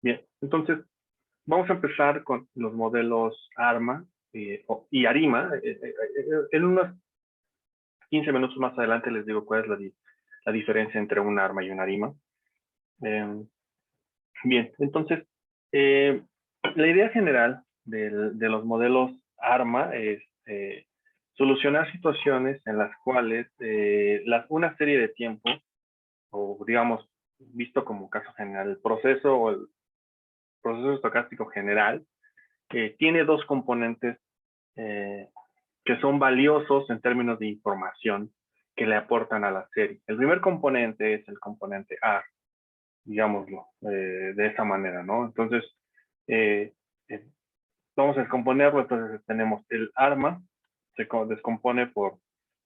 Bien, entonces vamos a empezar con los modelos ARMA y ARIMA. En unos 15 minutos más adelante les digo cuál es la diferencia entre un ARMA y un ARIMA. Bien, entonces, la idea general de los modelos ARMA es solucionar situaciones en las cuales una serie de tiempo, o digamos, visto como caso general, el proceso o el proceso estocástico general, tiene dos componentes eh, que son valiosos en términos de información que le aportan a la serie. El primer componente es el componente A, digámoslo, de esa manera, ¿no? Entonces, eh, eh, vamos a descomponerlo, entonces tenemos el arma, se descompone por,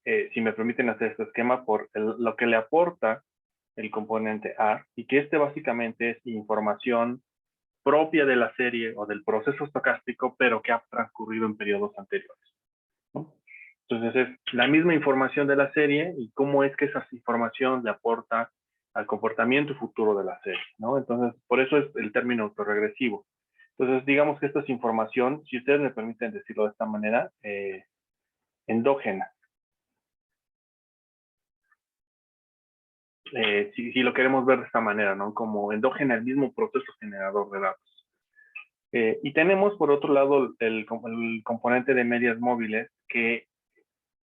si me permiten hacer este esquema, por lo que le aporta el componente A, y que este básicamente es información propia de la serie o del proceso estocástico, pero que ha transcurrido en periodos anteriores, ¿no? Entonces es la misma información de la serie y cómo es que esa información le aporta al comportamiento futuro de la serie, ¿no? Entonces, por eso es el término autorregresivo. Entonces, digamos que esta es información, si ustedes me permiten decirlo de esta manera, endógena. Si lo queremos ver de esta manera, ¿no? Como endógena el mismo proceso generador de datos. Y tenemos, por otro lado, el componente de medias móviles, que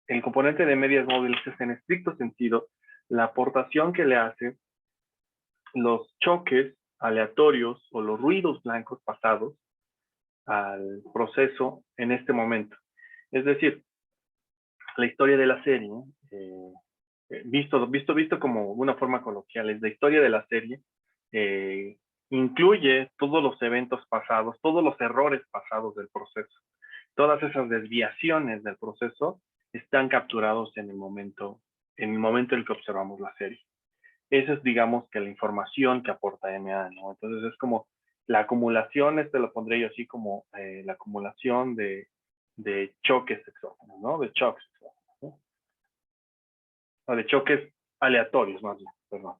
el componente de medias móviles es en estricto sentido la aportación que le hace los choques aleatorios o los ruidos blancos pasados al proceso en este momento. Es decir, la historia de la serie, visto como una forma coloquial, es la historia de la serie, incluye todos los eventos pasados, todos los errores pasados del proceso. Todas esas desviaciones del proceso están capturados en el momento en el que observamos la serie. Esa es, digamos, que la información que aporta MA, ¿no? Entonces es como la acumulación, lo pondré yo así como la acumulación de choques exógenos, ¿no? De choques exógenos, ¿no? O de choques aleatorios, más bien, perdón.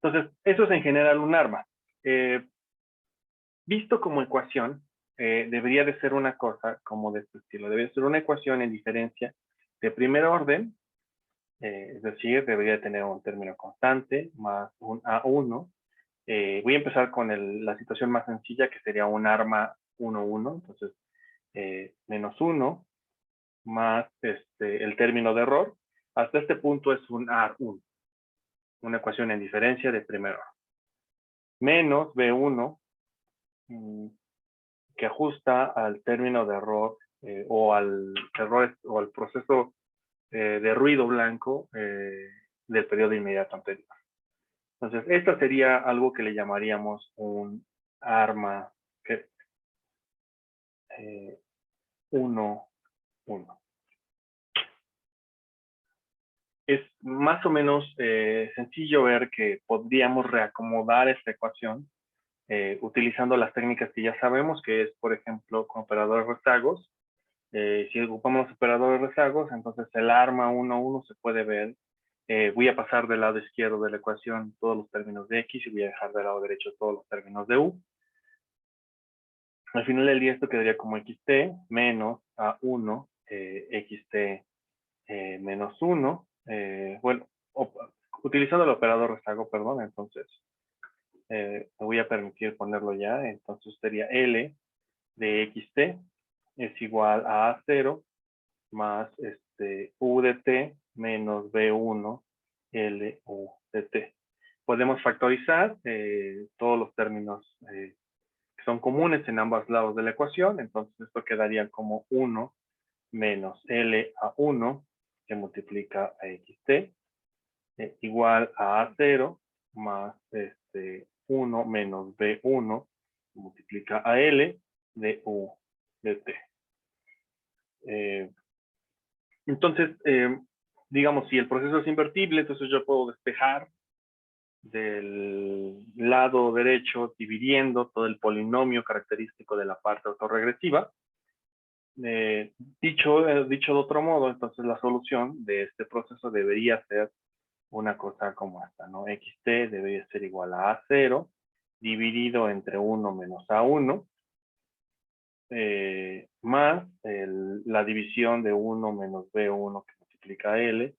Entonces, eso es en general un arma. Visto como ecuación, debería de ser una cosa como de este estilo. Debería ser una ecuación en diferencia de primer orden, es decir, debería tener un término constante más un A1. Voy a empezar con la situación más sencilla, que sería un arma 1, 1. Entonces, menos 1 más el término de error. Hasta este punto es un A1, una ecuación en diferencia de primer orden. Menos B1, que ajusta al término de error o al error o al proceso de ruido blanco del periodo inmediato anterior. Entonces, esta sería algo que le llamaríamos un arma 1, 1. Es más o menos sencillo ver que podríamos reacomodar esta ecuación utilizando las técnicas que ya sabemos, que es, por ejemplo, con operadores rezagos. Si ocupamos los operadores rezagos, entonces el arma 1, 1 se puede ver. Voy a pasar del lado izquierdo de la ecuación todos los términos de X y voy a dejar del lado derecho todos los términos de U. Al final del día esto quedaría como XT menos A1, XT menos 1. Bueno, utilizando el operador rezago, perdón, entonces me voy a permitir ponerlo ya. Entonces sería L de XT es igual a A0 más U de T menos B1 L U de T. Podemos factorizar todos los términos que son comunes en ambos lados de la ecuación. Entonces esto quedaría como 1 menos L a 1 que multiplica a XT igual a A0 más 1 menos B1 que multiplica a L de U de T. Entonces, digamos, si el proceso es invertible, entonces yo puedo despejar del lado derecho dividiendo todo el polinomio característico de la parte autorregresiva. Dicho de otro modo, entonces la solución de este proceso debería ser una cosa como esta, ¿no? xt debería ser igual a A0 dividido entre 1 menos A1 más la división de 1 menos B1 que multiplica L,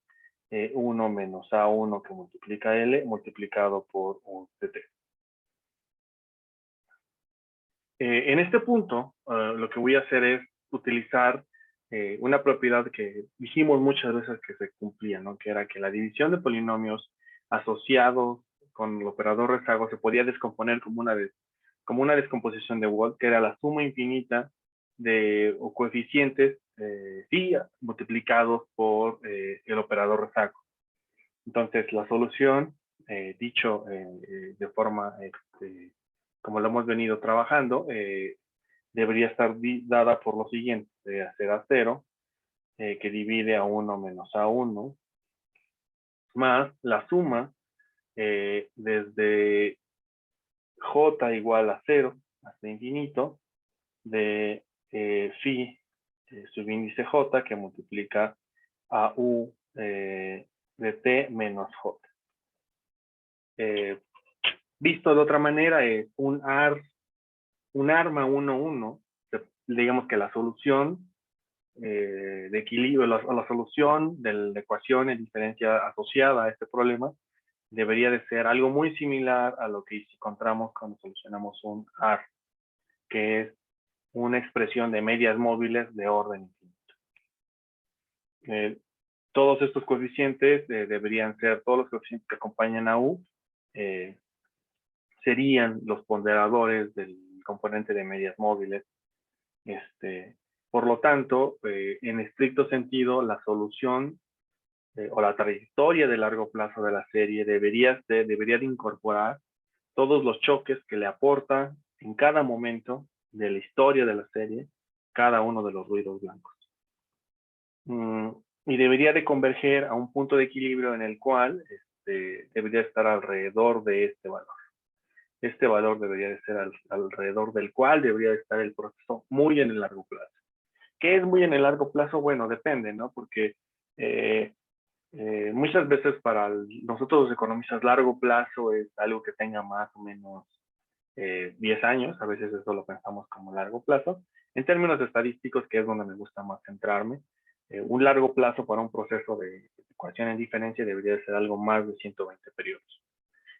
1 menos A1 que multiplica L, multiplicado por un CT. En este punto, lo que voy a hacer es utilizar una propiedad que dijimos muchas veces que se cumplía, ¿no? Que era que la división de polinomios asociados con el operador rezago se podía descomponer como una descomposición de Wald, que era la suma infinita de coeficientes phi multiplicados por el operador rezago. Entonces, la solución, dicho de forma como lo hemos venido trabajando, debería estar dada por lo siguiente: hacer A0, que divide a 1 menos A1, más la suma desde J igual a 0 hasta infinito de phi subíndice J que multiplica a U de T menos J. Visto de otra manera, es un arma 1-1, digamos que la solución de equilibrio, la solución de la ecuación de diferencia asociada a este problema debería de ser algo muy similar a lo que encontramos cuando solucionamos un AR, que es una expresión de medias móviles de orden infinito. Todos estos coeficientes deberían ser, todos los coeficientes que acompañan a U, serían los ponderadores del componente de medias móviles. Por lo tanto, en estricto sentido, la solución o la trayectoria de largo plazo de la serie debería de incorporar todos los choques que le aporta en cada momento de la historia de la serie cada uno de los ruidos blancos. Y debería de converger a un punto de equilibrio en el cual debería estar alrededor de este valor. Este valor debería de ser alrededor del cual debería de estar el proceso muy en el largo plazo. ¿Qué es muy en el largo plazo? Bueno, depende, ¿no? Porque muchas veces para nosotros los economistas largo plazo es algo que tenga más o menos 10 años, a veces eso lo pensamos como largo plazo. En términos estadísticos, que es donde me gusta más centrarme, un largo plazo para un proceso de ecuación en diferencia debería ser algo más de 120 periodos.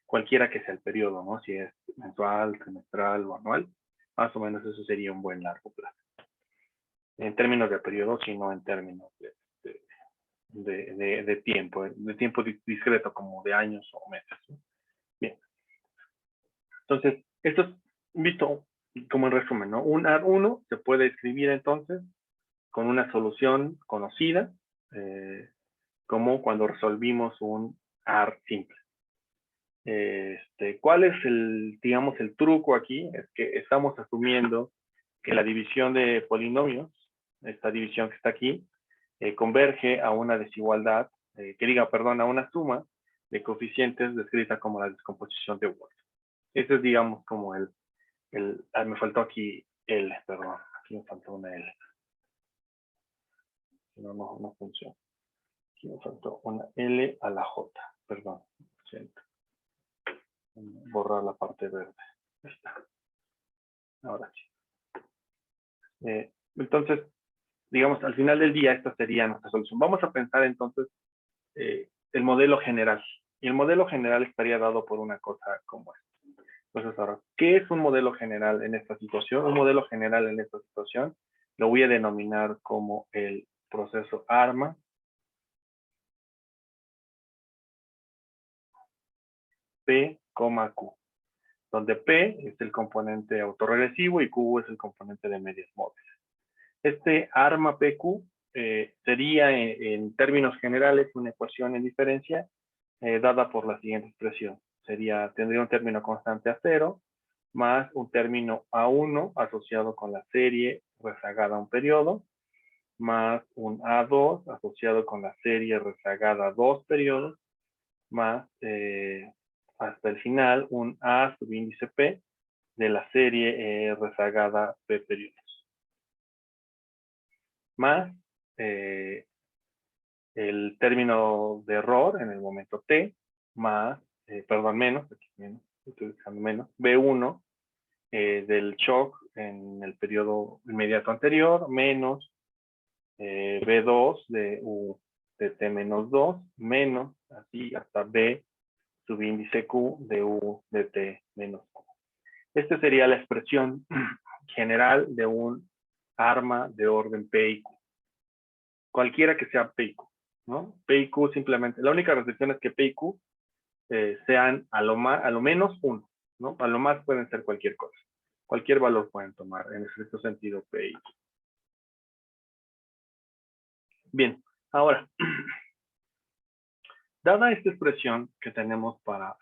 Cualquiera que sea el periodo, ¿no? Si es mensual, trimestral o anual, más o menos eso sería un buen largo plazo. En términos de periodo, sino en términos de tiempo discreto, como de años o meses, ¿no? Bien. Entonces, esto es visto como en resumen, ¿no? Un AR1 se puede escribir entonces con una solución conocida, como cuando resolvimos un AR simple. ¿Cuál es digamos, el truco aquí? Es que estamos asumiendo que la división de polinomios, esta división que está aquí, converge a una desigualdad, a una suma de coeficientes descrita como la descomposición de Wald. Ese es, digamos, como me faltó aquí L, perdón, aquí me faltó una L. No funciona. Aquí me faltó una L a la J, perdón, siento. Borrar la parte verde. Ahí está. Ahora sí. Entonces, digamos, al final del día esta sería nuestra solución. Vamos a pensar entonces el modelo general. Y el modelo general estaría dado por una cosa como esta. Entonces ahora, ¿qué es un modelo general en esta situación? Un modelo general en esta situación lo voy a denominar como el proceso ARMA P, Q, donde P es el componente autorregresivo y Q es el componente de medias móviles. Este ARMA PQ sería en términos generales una ecuación en diferencia dada por la siguiente expresión. Tendría un término constante a 0 más un término A1 asociado con la serie rezagada a un periodo, más un A2 asociado con la serie rezagada a 2 periodos, más hasta el final un A subíndice P de la serie rezagada P periodos. Más el término de error en el momento t, más, menos, aquí menos, estoy dejando menos, B1 del shock en el periodo inmediato anterior, menos B2 de U de T menos 2, menos, así hasta B subíndice Q de U de T menos Q. Esta sería la expresión general de un arma de orden P y Q. Cualquiera que sea P y Q, ¿no? P y Q simplemente, la única restricción es que P y Q sean a lo menos 1, ¿no? A lo más pueden ser cualquier cosa. Cualquier valor pueden tomar, en este sentido, P y Q. Bien, ahora, dada esta expresión que tenemos para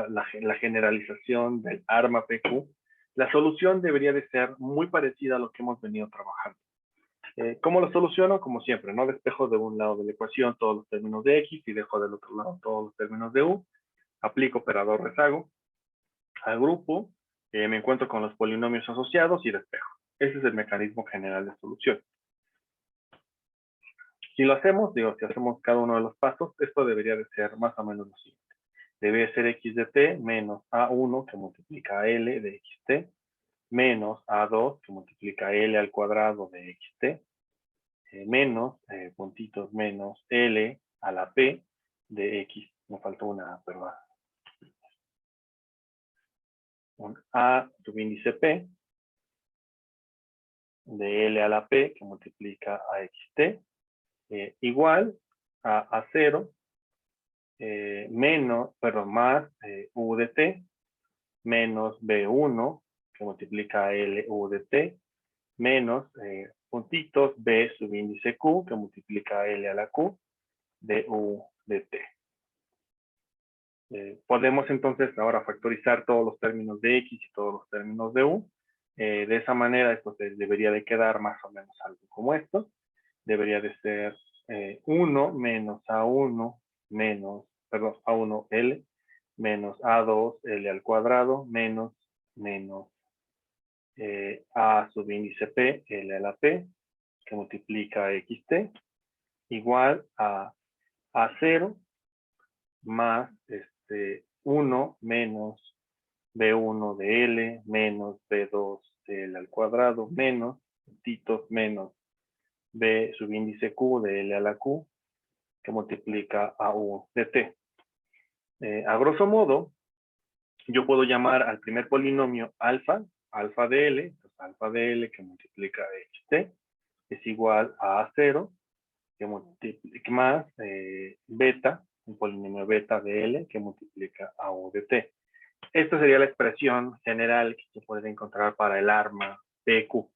la generalización del arma PQ, la solución debería de ser muy parecida a lo que hemos venido trabajando. ¿Cómo lo soluciono? Como siempre, ¿no? Despejo de un lado de la ecuación todos los términos de X y dejo del otro lado todos los términos de U. Aplico operador rezago. Agrupo, me encuentro con los polinomios asociados y despejo. Ese es el mecanismo general de solución. Si lo hacemos, si hacemos cada uno de los pasos, esto debería de ser más o menos lo siguiente. Debe ser x de t menos a1 que multiplica a l de xt, menos a2 que multiplica a l al cuadrado de xt, menos, puntitos, menos l a la p de x. Me faltó una, perdón. Un a subíndice p de l a la p que multiplica a xt, igual a 0 más u de t menos b1 que multiplica a l u de t menos puntitos b subíndice q que multiplica a l a la q de u de t. Podemos entonces ahora factorizar todos los términos de x y todos los términos de u. De esa manera esto debería de quedar más o menos algo como esto. Debería de ser 1 menos a1 menos, perdón, a1L menos a2L al cuadrado menos a subíndice P, L a la P, que multiplica xt, igual a 0 más 1 menos B1 de L menos B2 de L al cuadrado menos, puntitos, menos B subíndice Q de L a la Q, que multiplica a U de T. A grosso modo, yo puedo llamar al primer polinomio alfa de L, entonces alfa de L que multiplica xt, es igual a 0, que multiplica más beta, un polinomio beta de L, que multiplica a U de T. Esta sería la expresión general que se puede encontrar para el arma PQ.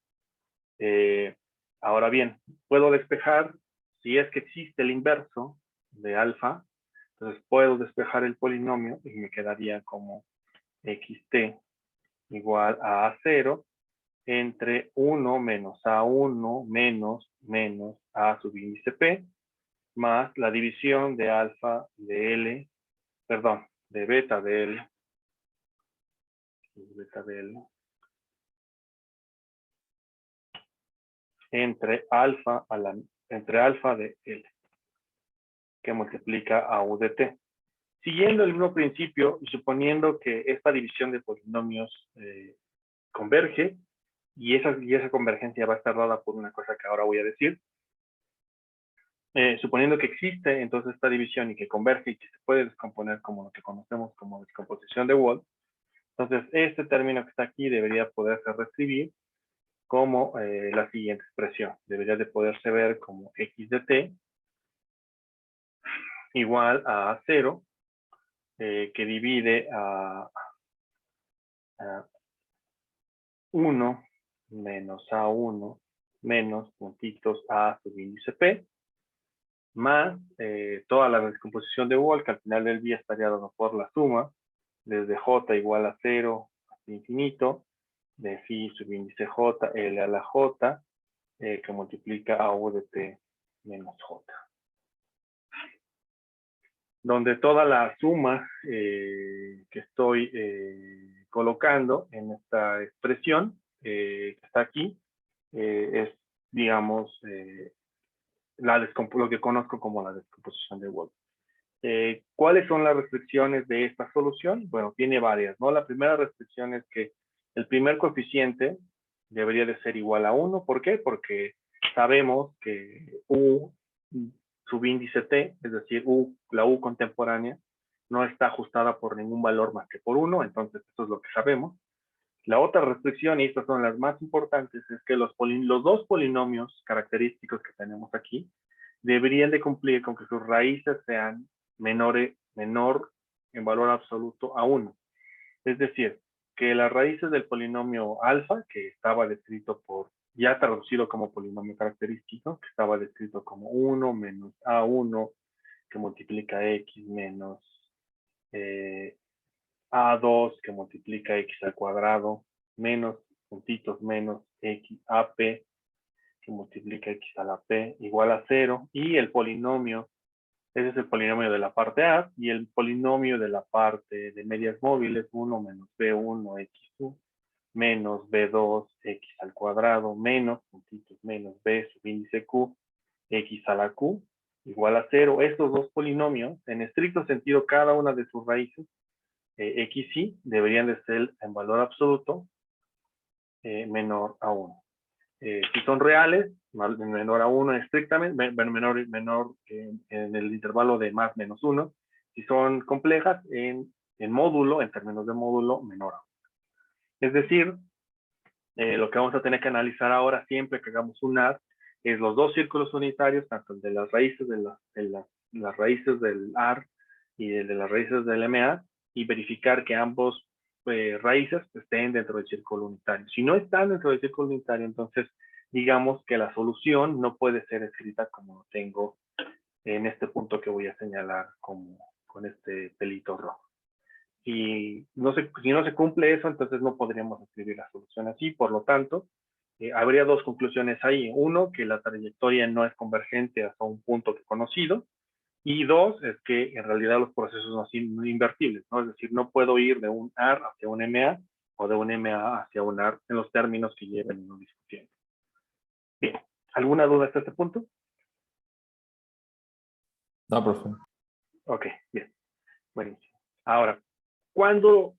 Ahora bien, puedo despejar, si es que existe el inverso de alfa, entonces puedo despejar el polinomio y me quedaría como xt igual a 0 entre 1 menos a1 menos a subíndice p más la división de alfa de L, perdón, de beta de L, entre alfa de L, que multiplica a U de T. Siguiendo el mismo principio y suponiendo que esta división de polinomios converge, y esa convergencia va a estar dada por una cosa que ahora voy a decir, suponiendo que existe entonces esta división y que converge y que se puede descomponer como lo que conocemos como descomposición de Wolff, entonces este término que está aquí debería poderse reescribir como la siguiente expresión. Debería de poderse ver como x de t igual a 0, que divide a 1 menos a1 menos puntitos a subíndice p, más toda la descomposición de Wolff, que al final del día estaría dado por la suma, desde j igual a 0 hasta infinito, de phi subíndice j, l a la j, que multiplica a u de t menos j. Donde toda la suma que estoy colocando en esta expresión que está aquí es, digamos, lo que conozco como la descomposición de Wolf. ¿Cuáles son las restricciones de esta solución? Bueno, tiene varias, ¿no? La primera restricción es que el primer coeficiente debería de ser igual a 1. ¿Por qué? Porque sabemos que U subíndice T, es decir, la U contemporánea, no está ajustada por ningún valor más que por 1, entonces eso es lo que sabemos. La otra restricción, y estas son las más importantes, es que los dos polinomios característicos que tenemos aquí deberían de cumplir con que sus raíces sean menor en valor absoluto a 1. Es decir, que las raíces del polinomio alfa, que estaba descrito ya traducido como polinomio característico, que estaba descrito como 1 menos A1, que multiplica X menos A2, que multiplica X al cuadrado, menos, puntitos, menos X AP, que multiplica X a la P, igual a 0, y el polinomio, ese es el polinomio de la parte A, y el polinomio de la parte de medias móviles, 1 menos B1 XU, menos B2 X al cuadrado, menos, puntitos, menos B subíndice Q, X a la Q, igual a 0. Estos dos polinomios, en estricto sentido, cada una de sus raíces, X y, deberían de ser en valor absoluto menor a 1. Si son reales, menor a 1 estrictamente, menor en el intervalo de más menos 1. Si son complejas, en módulo, en términos de módulo, menor a 1. Es decir, lo que vamos a tener que analizar ahora, siempre que hagamos un AR, es los dos círculos unitarios, tanto el de las raíces las raíces del AR y el de las raíces del MA, y verificar que ambos raíces estén dentro del círculo unitario. Si no están dentro del círculo unitario, entonces digamos que la solución no puede ser escrita como lo tengo en este punto que voy a señalar con este pelito rojo. Si no se cumple eso, entonces no podríamos escribir la solución así. Por lo tanto, habría dos conclusiones ahí. Uno, que la trayectoria no es convergente hasta un punto conocido. Y dos, es que en realidad los procesos no son invertibles, ¿no? Es decir, no puedo ir de un AR hacia un MA o de un MA hacia un AR en los términos que lleven uno discutiendo. Bien, ¿alguna duda hasta este punto? No, profe. Ok, bien. Buenísimo. Ahora, ¿cuándo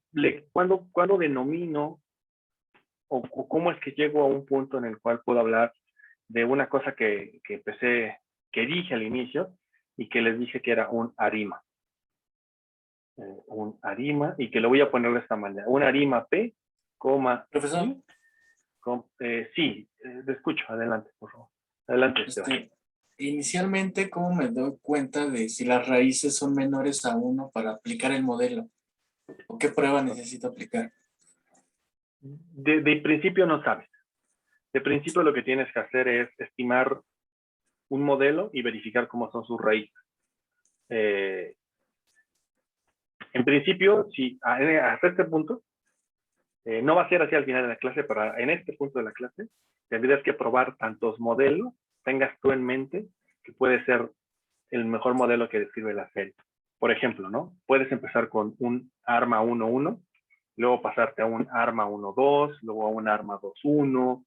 denomino o cómo es que llego a un punto en el cual puedo hablar de una cosa que dije al inicio y que les dije que era un arima? Un arima, y que lo voy a poner de esta manera. Un arima P, Profesor, sí, te escucho. Adelante, por favor. Adelante, Esteban. inicialmente, ¿cómo me doy cuenta de si las raíces son menores a 1 para aplicar el modelo? ¿O qué prueba necesito aplicar? De principio no sabes. De principio lo que tienes que hacer es estimar un modelo y verificar cómo son sus raíces. En principio, si hasta este punto, no va a ser así al final de la clase, pero en este punto de la clase, tendrías que probar tantos modelos, tengas tú en mente que puede ser el mejor modelo que describe la serie. Por ejemplo, ¿no? Puedes empezar con un arma 1-1, luego pasarte a un arma 1-2, luego a un arma 2-1,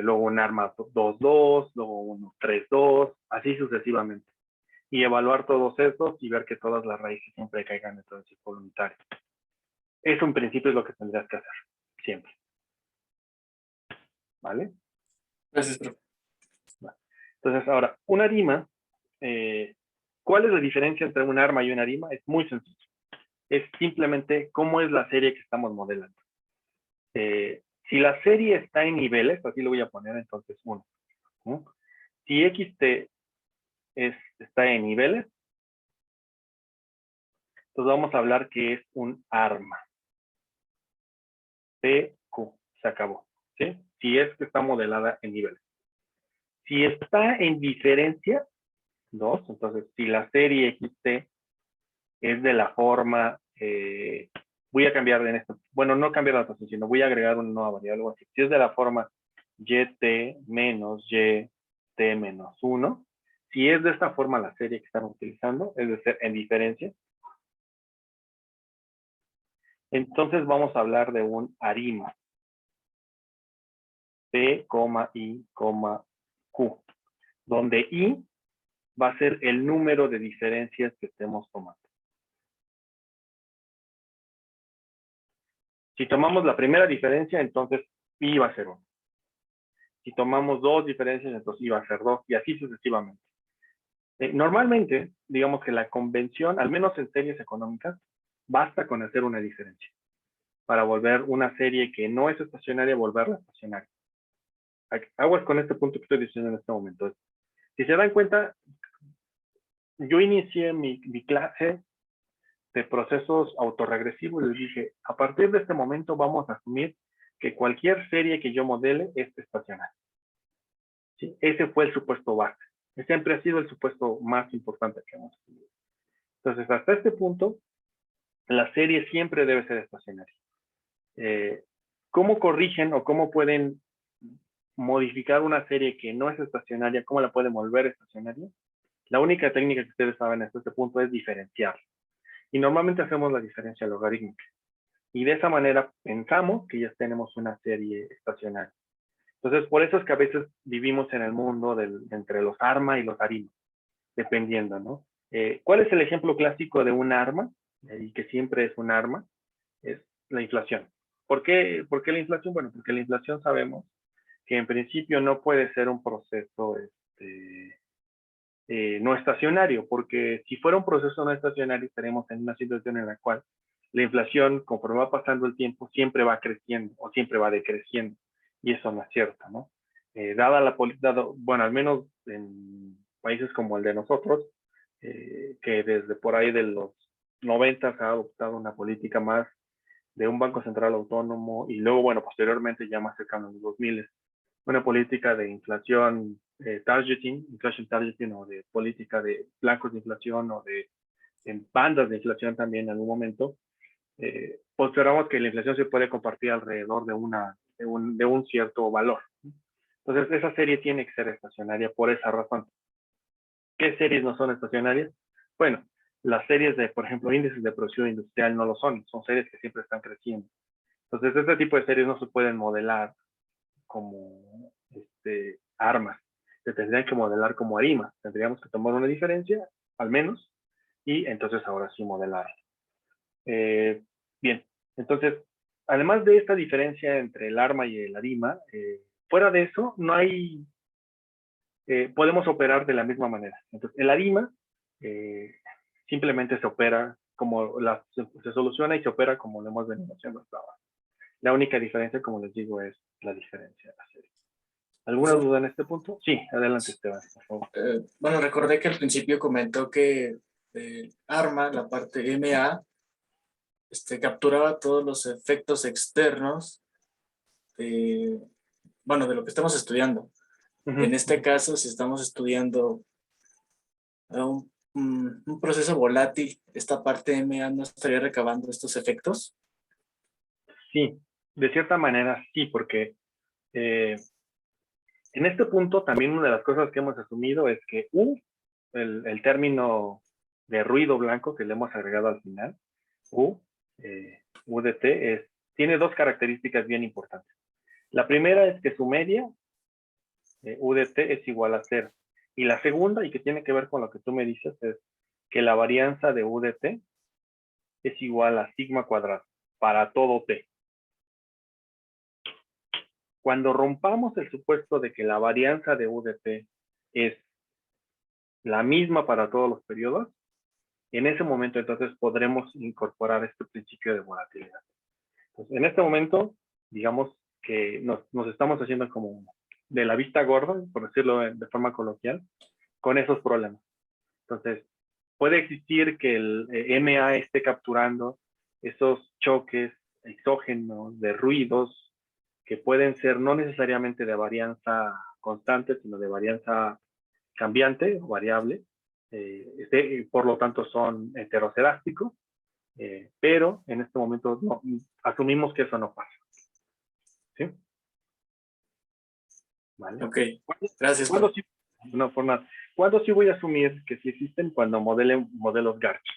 luego un arma 2-2, luego un 3-2, así sucesivamente. Y evaluar todos estos y ver que todas las raíces siempre caigan dentro del círculo unitario. Eso en principio es lo que tendrías que hacer, siempre. ¿Vale? Gracias, profe. Entonces, ahora, una arima, ¿cuál es la diferencia entre un arma y una arima? Es muy sencillo. Es simplemente cómo es la serie que estamos modelando. Si la serie está en niveles, así lo voy a poner entonces 1. ¿no? Si XT está en niveles, entonces vamos a hablar que es un arma. PQ, se acabó. ¿sí? Si es que está modelada en niveles. Si está en diferencia, 2, entonces si la serie XT es de la forma, voy a cambiar en esto, bueno, no cambiar la notación, sino voy a agregar una nueva variable, algo así. Si es de la forma YT menos YT menos 1, si es de esta forma la serie que estamos utilizando, es decir, en diferencia, entonces vamos a hablar de un arima. P, I, Q. donde I va a ser el número de diferencias que estemos tomando. Si tomamos la primera diferencia, entonces I va a ser 1. Si tomamos 2 diferencias, entonces I va a ser 2, y así sucesivamente. Normalmente, digamos que la convención, al menos en series económicas, basta con hacer una diferencia para volver una serie que no es estacionaria, volverla estacionaria. Aguas con este punto que estoy diciendo en este momento. Si se dan cuenta, yo inicié mi clase de procesos autorregresivos y les dije, a partir de este momento vamos a asumir que cualquier serie que yo modele es estacionaria. ¿Sí? Ese fue el supuesto base. Siempre ha sido el supuesto más importante que hemos tenido. Entonces, hasta este punto, la serie siempre debe ser estacionaria. ¿Cómo corrigen o cómo pueden modificar una serie que no es estacionaria? ¿Cómo la pueden volver estacionaria? La única técnica que ustedes saben hasta este punto es diferenciar. Y normalmente hacemos la diferencia logarítmica. Y de esa manera pensamos que ya tenemos una serie estacionaria. Entonces, por eso es que a veces vivimos en el mundo entre los ARMA y los ARIMA, dependiendo, ¿no? ¿Cuál es el ejemplo clásico de un ARMA? Y que siempre es un ARMA, es la inflación. ¿Por qué la inflación? Bueno, porque la inflación sabemos que en principio no puede ser un proceso no estacionario, porque si fuera un proceso no estacionario estaríamos en una situación en la cual la inflación, conforme va pasando el tiempo, siempre va creciendo o siempre va decreciendo, y eso no es cierto, ¿no? Bueno, al menos en países como el de nosotros, que desde por ahí de los 90 se ha adoptado una política más de un banco central autónomo, y luego, bueno, posteriormente ya más cercano a los 2000, una política de inflación inflation targeting, o de política de blancos de inflación, o de bandas de inflación también en algún momento. Consideramos que la inflación se puede compartir alrededor de un cierto valor. Entonces, esa serie tiene que ser estacionaria por esa razón. ¿Qué series no son estacionarias? Bueno, las series de, por ejemplo, índices de producción industrial no lo son series que siempre están creciendo. Entonces, este tipo de series no se pueden modelar como armas. Se tendrían que modelar como ARIMA. Tendríamos que tomar una diferencia, al menos, y entonces ahora sí modelar. Bien, entonces, además de esta diferencia entre el ARMA y el ARIMA, fuera de eso, no hay, podemos operar de la misma manera. Entonces, el ARIMA simplemente se opera como se soluciona y se opera como lo hemos venido haciendo hasta ahora. La única diferencia, como les digo, es la diferencia de la serie. ¿Alguna duda en este punto? Sí, adelante, Esteban, por favor. Bueno, recordé que al principio comentó que ARMA, la parte MA, capturaba todos los efectos externos de, bueno, de lo que estamos estudiando. En este caso, si estamos estudiando un proceso volátil, ¿esta parte MA no estaría recabando estos efectos? Sí, de cierta manera sí, porque en este punto también una de las cosas que hemos asumido es que el término de ruido blanco que le hemos agregado al final, UDT, tiene dos características bien importantes. La primera es que su media, UDT, es igual a 0. Y la segunda, y que tiene que ver con lo que tú me dices, es que la varianza de UDT es igual a sigma cuadrado para todo T. Cuando rompamos el supuesto de que la varianza de UDT es la misma para todos los periodos, en ese momento entonces podremos incorporar este principio de volatilidad. Entonces, en este momento, digamos que nos estamos haciendo como de la vista gorda, por decirlo de forma coloquial, con esos problemas. Entonces, puede existir que el MA esté capturando esos choques exógenos de ruidos que pueden ser no necesariamente de varianza constante, sino de varianza cambiante o variable. Por lo tanto, son heterocerásticos, pero en este momento no, asumimos que eso no pasa. ¿Sí? ¿Vale? Ok, gracias. ¿Cuándo sí voy a asumir que sí existen? Cuando modelen modelos GARCH.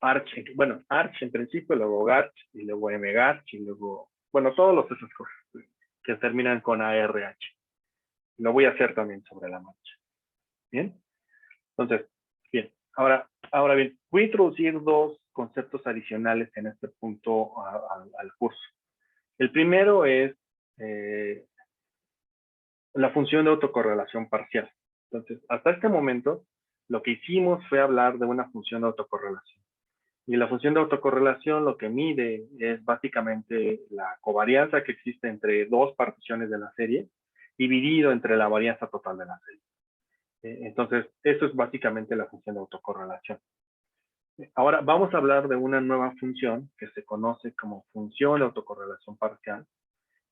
Arch en principio, luego GARCH, y luego MGARCH, y luego, bueno, todas esas cosas que terminan con ARH. Lo voy a hacer también sobre la marcha. ¿Bien? Entonces, bien. Ahora bien, voy a introducir dos conceptos adicionales en este punto al curso. El primero es la función de autocorrelación parcial. Entonces, hasta este momento, lo que hicimos fue hablar de una función de autocorrelación. Y la función de autocorrelación lo que mide es básicamente la covarianza que existe entre dos particiones de la serie dividido entre la varianza total de la serie. Entonces, eso es básicamente la función de autocorrelación. Ahora vamos a hablar de una nueva función que se conoce como función de autocorrelación parcial.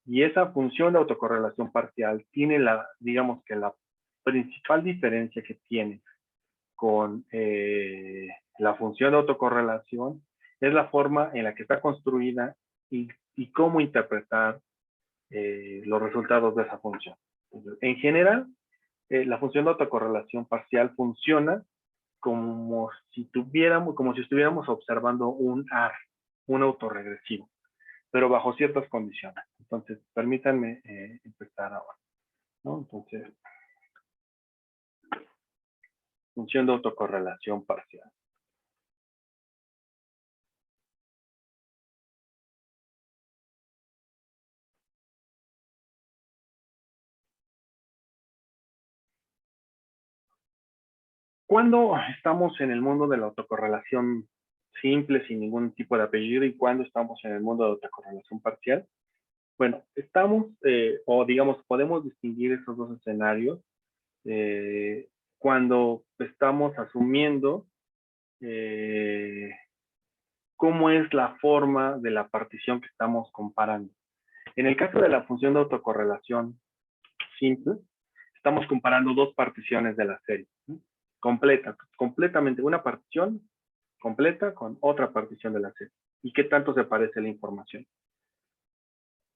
Y esa función de autocorrelación parcial tiene digamos que la principal diferencia que tiene con la función de autocorrelación es la forma en la que está construida y cómo interpretar los resultados de esa función. Entonces, en general, la función de autocorrelación parcial funciona como si estuviéramos observando un AR, un autorregresivo, pero bajo ciertas condiciones. Entonces, permítanme empezar ahora, ¿no? Entonces, función de autocorrelación parcial. ¿Cuándo estamos en el mundo de la autocorrelación simple, sin ningún tipo de apellido, y cuándo estamos en el mundo de la autocorrelación parcial? Bueno, estamos, o digamos, podemos distinguir esos dos escenarios cuando estamos asumiendo cómo es la forma de la partición que estamos comparando. En el caso de la función de autocorrelación simple, estamos comparando dos particiones de la serie, ¿sí? Completamente, una partición completa con otra partición de la serie. ¿Y qué tanto se parece la información?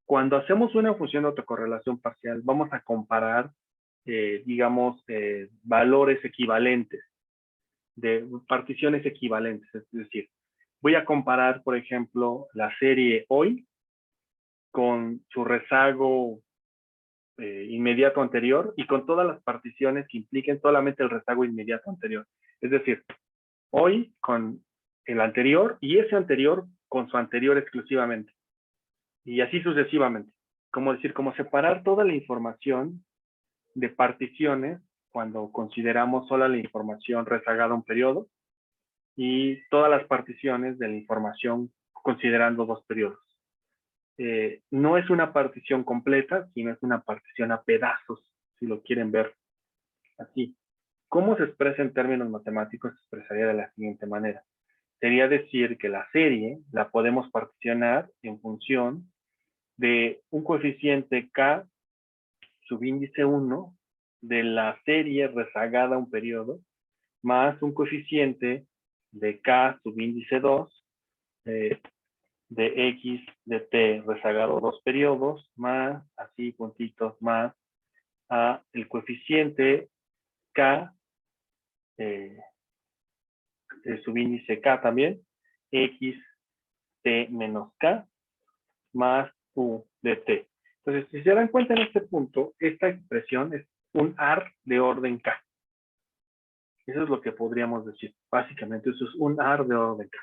Cuando hacemos una función de autocorrelación parcial, vamos a comparar, digamos, valores equivalentes, de particiones equivalentes. Es decir, voy a comparar, por ejemplo, la serie hoy con su rezago inmediato anterior y con todas las particiones que impliquen solamente el rezago inmediato anterior. Es decir, hoy con el anterior y ese anterior con su anterior exclusivamente. Y así sucesivamente. Como decir, como separar toda la información de particiones cuando consideramos sola la información rezagada a un periodo y todas las particiones de la información considerando dos periodos. No es una partición completa, sino es una partición a pedazos, si lo quieren ver así. ¿Cómo se expresa en términos matemáticos? Se expresaría de la siguiente manera. Sería decir que la serie la podemos particionar en función de un coeficiente K subíndice 1 de la serie rezagada a un periodo, más un coeficiente de K subíndice 2 de X de T rezagado dos periodos, más, así puntitos, más a el coeficiente K de subíndice K también, X T menos K, más U de T. Entonces, si se dan cuenta en este punto, esta expresión es un AR de orden K. Eso es lo que podríamos decir. Básicamente, eso es un AR de orden K.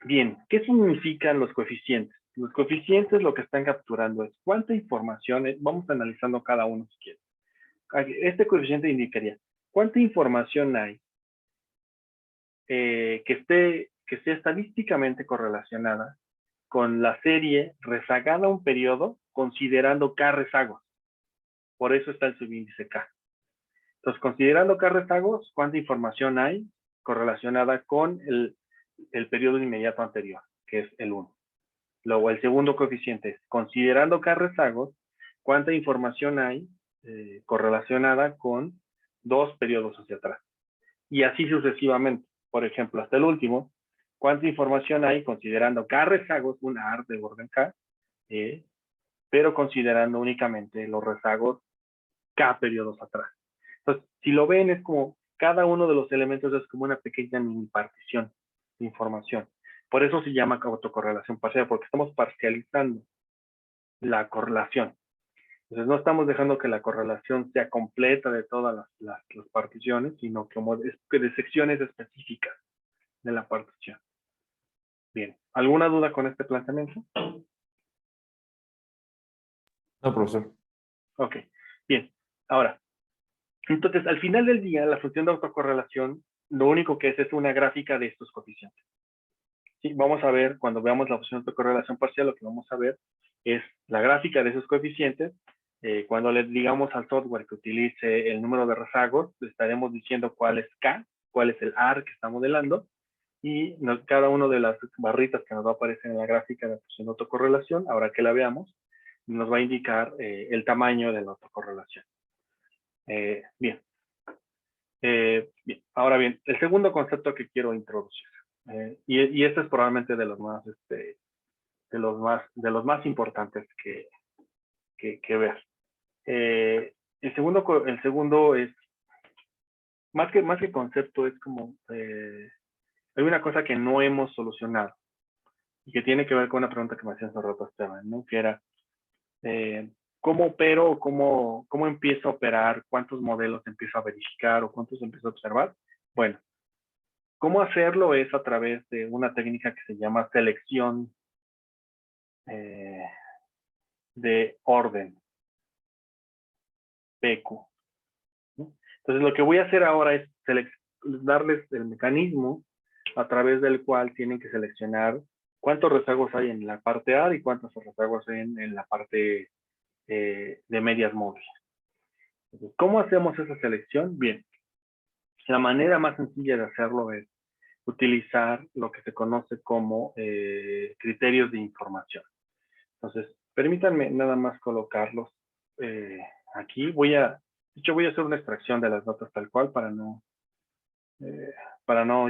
Bien, ¿qué significan los coeficientes? Los coeficientes lo que están capturando es cuánta información, vamos analizando cada uno si quieren. Este coeficiente indicaría cuánta información hay que esté estadísticamente correlacionada con la serie rezagada a un periodo considerando K rezagos. Por eso está el subíndice K. Entonces, considerando K rezagos, ¿cuánta información hay correlacionada con el periodo inmediato anterior, que es el 1? Luego, el segundo coeficiente es, considerando K rezagos, ¿cuánta información hay correlacionada con dos periodos hacia atrás? Y así sucesivamente. Por ejemplo, hasta el último, ¿cuánta información hay considerando K rezagos, una AR de orden K, pero considerando únicamente los rezagos K periodos atrás? Entonces, si lo ven, es como cada uno de los elementos es como una pequeña mini partición de información. Por eso se llama autocorrelación parcial, porque estamos parcializando la correlación. Entonces no estamos dejando que la correlación sea completa de todas las particiones, sino como de secciones específicas de la partición. Bien, ¿alguna duda con este planteamiento? No, profesor. Ok, bien. Ahora, entonces al final del día, la función de autocorrelación, lo único que es una gráfica de estos coeficientes. ¿Sí? Vamos a ver, cuando veamos la función de autocorrelación parcial, lo que vamos a ver es la gráfica de esos coeficientes. Cuando le digamos al software que utilice el número de rezagos, le estaremos diciendo cuál es K, cuál es el AR que está modelando, y cada una de las barritas que nos va a aparecer en la gráfica de función de autocorrelación, ahora que la veamos, nos va a indicar el tamaño de la autocorrelación. Bien. Bien. Ahora bien, el segundo concepto que quiero introducir, y este es probablemente de los más importantes que ver. El segundo es, más que concepto, es como, hay una cosa que no hemos solucionado y que tiene que ver con una pregunta que me hacían hace rato, Esteban, ¿no? Que era, ¿cómo opero, cómo empiezo a operar, cuántos modelos empiezo a verificar o cuántos empiezo a observar? Bueno, ¿cómo hacerlo? Es a través de una técnica que se llama selección de orden, PQ. ¿No? Entonces, lo que voy a hacer ahora es darles el mecanismo a través del cual tienen que seleccionar cuántos rezagos hay en la parte A y cuántos rezagos hay en la parte de medias móviles. Entonces, ¿cómo hacemos esa selección? Bien, la manera más sencilla de hacerlo es utilizar lo que se conoce como criterios de información. Entonces, permítanme nada más colocarlos aquí. De hecho, voy a hacer una extracción de las notas tal cual para no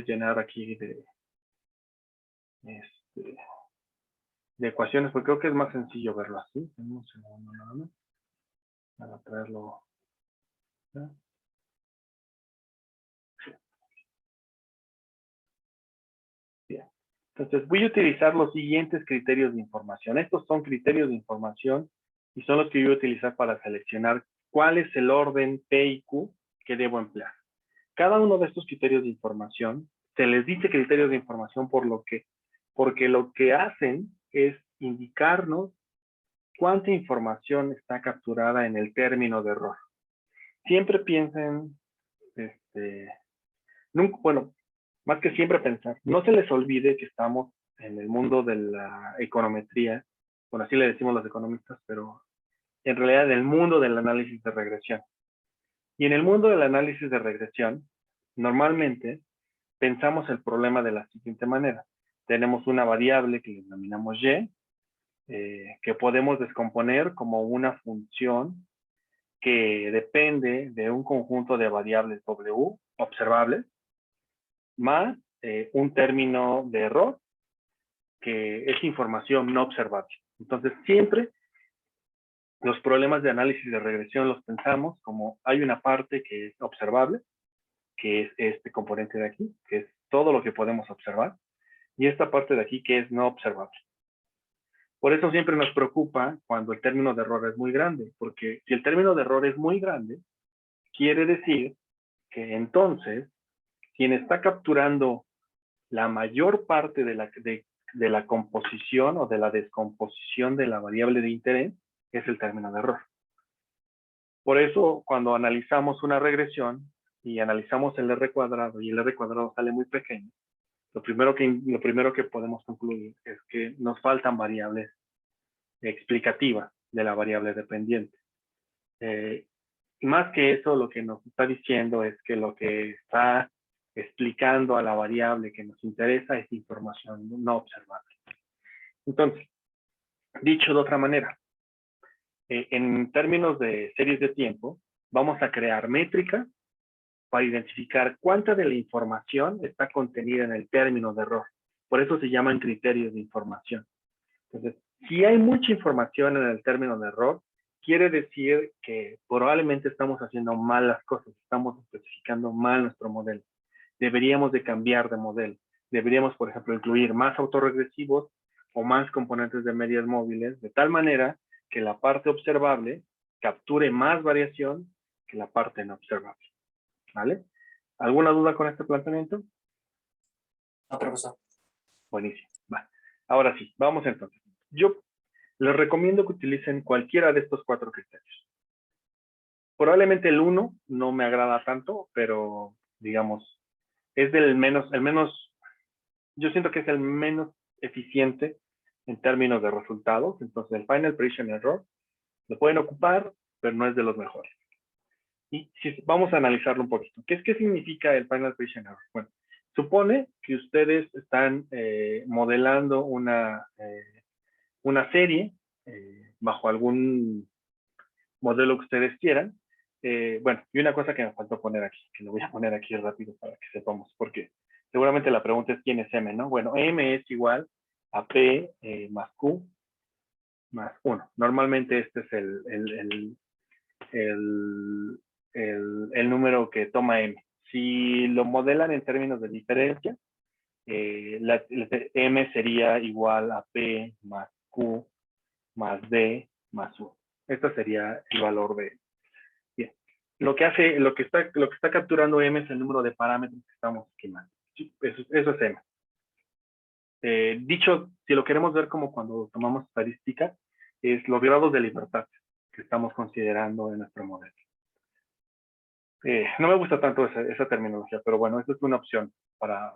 llenar aquí de ecuaciones, porque creo que es más sencillo verlo así. Un segundo nada más para traerlo. ¿No? Bien. Entonces, voy a utilizar los siguientes criterios de información. Estos son criterios de información y son los que yo voy a utilizar para seleccionar cuál es el orden P y Q que debo emplear. Cada uno de estos criterios de información, se les dice criterios de información porque lo que hacen es indicarnos cuánta información está capturada en el término de error. Siempre piensen, nunca, bueno, más que siempre pensar, no se les olvide que estamos en el mundo de la econometría, bueno, así le decimos los economistas, pero en realidad en el mundo del análisis de regresión. Y en el mundo del análisis de regresión, normalmente pensamos el problema de la siguiente manera. Tenemos una variable que denominamos y, que podemos descomponer como una función que depende de un conjunto de variables W observables, más un término de error, que es información no observable. Entonces, siempre los problemas de análisis de regresión los pensamos como hay una parte que es observable, que es este componente de aquí, que es todo lo que podemos observar, y esta parte de aquí que es no observable. Por eso siempre nos preocupa cuando el término de error es muy grande, porque si el término de error es muy grande, quiere decir que entonces quien está capturando la mayor parte de la composición o de la descomposición de la variable de interés es el término de error. Por eso, cuando analizamos una regresión y analizamos el R cuadrado y el R cuadrado sale muy pequeño, lo primero que podemos concluir es que nos faltan variables explicativas de la variable dependiente. Más que eso, lo que nos está diciendo es que lo que está explicando a la variable que nos interesa es información no observable. Entonces, dicho de otra manera, en términos de series de tiempo, vamos a crear métricas para identificar cuánta de la información está contenida en el término de error. Por eso se llaman criterios de información. Entonces, si hay mucha información en el término de error, quiere decir que probablemente estamos haciendo mal las cosas, estamos especificando mal nuestro modelo. Deberíamos de cambiar de modelo. Deberíamos, por ejemplo, incluir más autorregresivos o más componentes de medias móviles, de tal manera que la parte observable capture más variación que la parte no observable. ¿Vale? ¿Alguna duda con este planteamiento? No, profesor. Buenísimo. Va. Ahora sí, vamos entonces. Yo les recomiendo que utilicen cualquiera de estos 4 criterios. Probablemente el 1 no me agrada tanto, pero digamos, es el menos, yo siento que es el menos eficiente en términos de resultados. Entonces, el Final Prediction Error lo pueden ocupar, pero no es de los mejores. Y si vamos a analizarlo un poquito. ¿Qué significa el Final Prediction Error? Bueno, supone que ustedes están modelando una serie bajo algún modelo que ustedes quieran. Bueno, y una cosa que me faltó poner aquí, que lo voy a poner aquí rápido para que sepamos, porque seguramente la pregunta es ¿quién es M? ¿No? Bueno, M es igual a P más Q más 1. Normalmente este es el número que toma M. Si lo modelan en términos de diferencia, M sería igual a P más Q más D más 1. Este sería el valor de... Bien. Lo que está capturando M es el número de parámetros que estamos estimando. Sí, eso es M. Dicho, si lo queremos ver como cuando tomamos estadística, es los grados de libertad que estamos considerando en nuestro modelo. No me gusta tanto esa terminología, pero bueno, esa es una opción para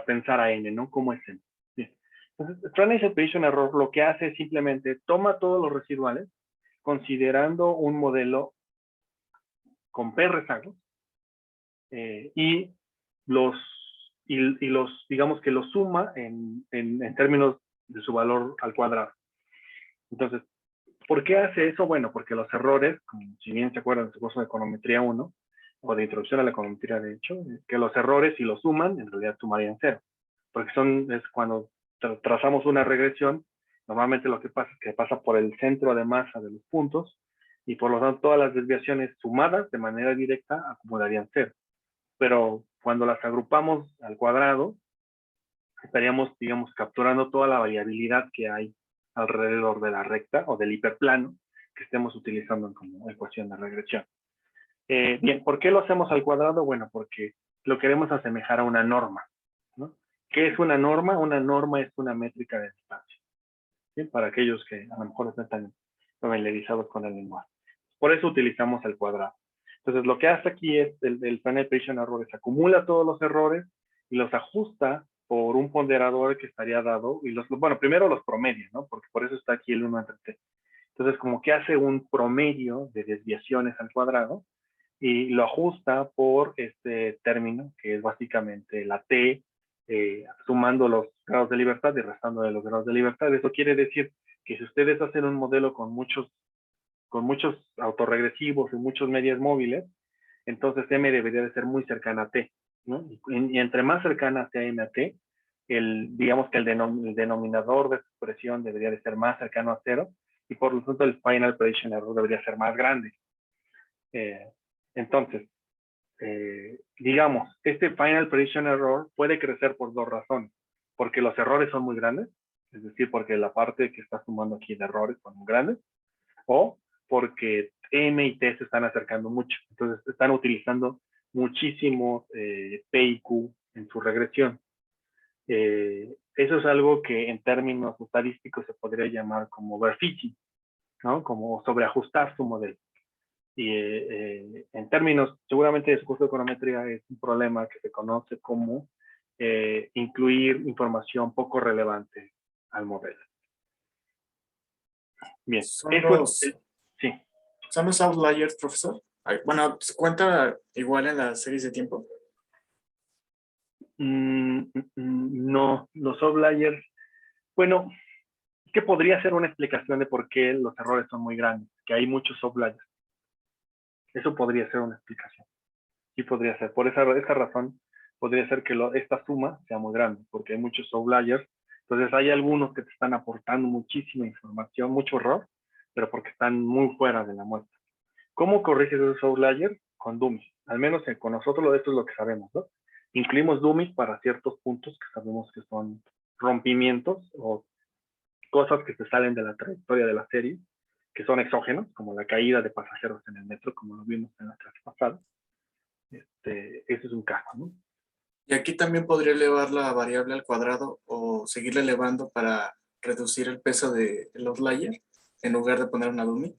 pensar a N, ¿no? ¿Cómo es N? Bien. Entonces, Strand Prediction Error lo que hace es simplemente toma todos los residuales, considerando un modelo con P rezagos, y los, digamos que los suma en términos de su valor al cuadrado. Entonces, ¿por qué hace eso? Bueno, porque los errores, como si bien se acuerdan de su curso de econometría 1, o de introducción a la econometría, de hecho, que los errores, si los suman, en realidad sumarían 0. Porque es cuando trazamos una regresión, normalmente lo que pasa es que pasa por el centro de masa de los puntos, y por lo tanto todas las desviaciones sumadas de manera directa acumularían 0. Pero cuando las agrupamos al cuadrado, estaríamos, digamos, capturando toda la variabilidad que hay alrededor de la recta o del hiperplano que estemos utilizando como ecuación de regresión. Bien, ¿por qué lo hacemos al cuadrado? Bueno, porque lo queremos asemejar a una norma, ¿no? ¿Qué es una norma? Una norma es una métrica de distancia. ¿Sí? Para aquellos que a lo mejor no están familiarizados con el lenguaje. Por eso utilizamos el cuadrado. Entonces, lo que hace aquí es el Final Prediction Error, acumula todos los errores y los ajusta por un ponderador que estaría dado, y bueno, primero los promedia, ¿no? Porque por eso está aquí el 1 entre t. Entonces, como que hace un promedio de desviaciones al cuadrado y lo ajusta por este término, que es básicamente la t, sumando los grados de libertad y restando de los grados de libertad. Eso quiere decir que si ustedes hacen un modelo con muchos autorregresivos y muchos medias móviles, entonces M debería de ser muy cercana a T, ¿no? Y entre más cercana sea M a T, digamos que el denominador de su expresión debería de ser más cercano a 0, y por lo tanto el Final Prediction Error debería ser más grande. Entonces, digamos, este Final Prediction Error puede crecer por 2 razones. Porque los errores son muy grandes, es decir, porque la parte que está sumando aquí de errores son muy grandes, o porque M y T se están acercando mucho. Entonces, están utilizando muchísimo P y Q en su regresión. Eso es algo que en términos estadísticos se podría llamar como overfitting, ¿no? Como sobreajustar su modelo. Y en términos, seguramente de su curso de econometría, es un problema que se conoce como incluir información poco relevante al modelo. Bien, sí. ¿Son los outliers, profesor? Bueno, ¿cuenta igual en las series de tiempo? No, los outliers, bueno, es que podría ser una explicación de por qué los errores son muy grandes, que hay muchos outliers. Eso podría ser una explicación. Sí podría ser. Por esa razón, podría ser que esta suma sea muy grande, porque hay muchos outliers. Entonces hay algunos que te están aportando muchísima información, mucho error, pero porque están muy fuera de la muestra. ¿Cómo corriges esos outliers? Con dummies. Al menos con nosotros esto es lo que sabemos, ¿no? Incluimos dummies para ciertos puntos que sabemos que son rompimientos o cosas que se salen de la trayectoria de la serie. que son exógenos, como la caída de pasajeros en el metro, como lo vimos en la clase pasada. Ese es un caso, ¿no? Y aquí también podría elevar la variable al cuadrado o seguirla elevando para reducir el peso del outlier en lugar de poner una dummy.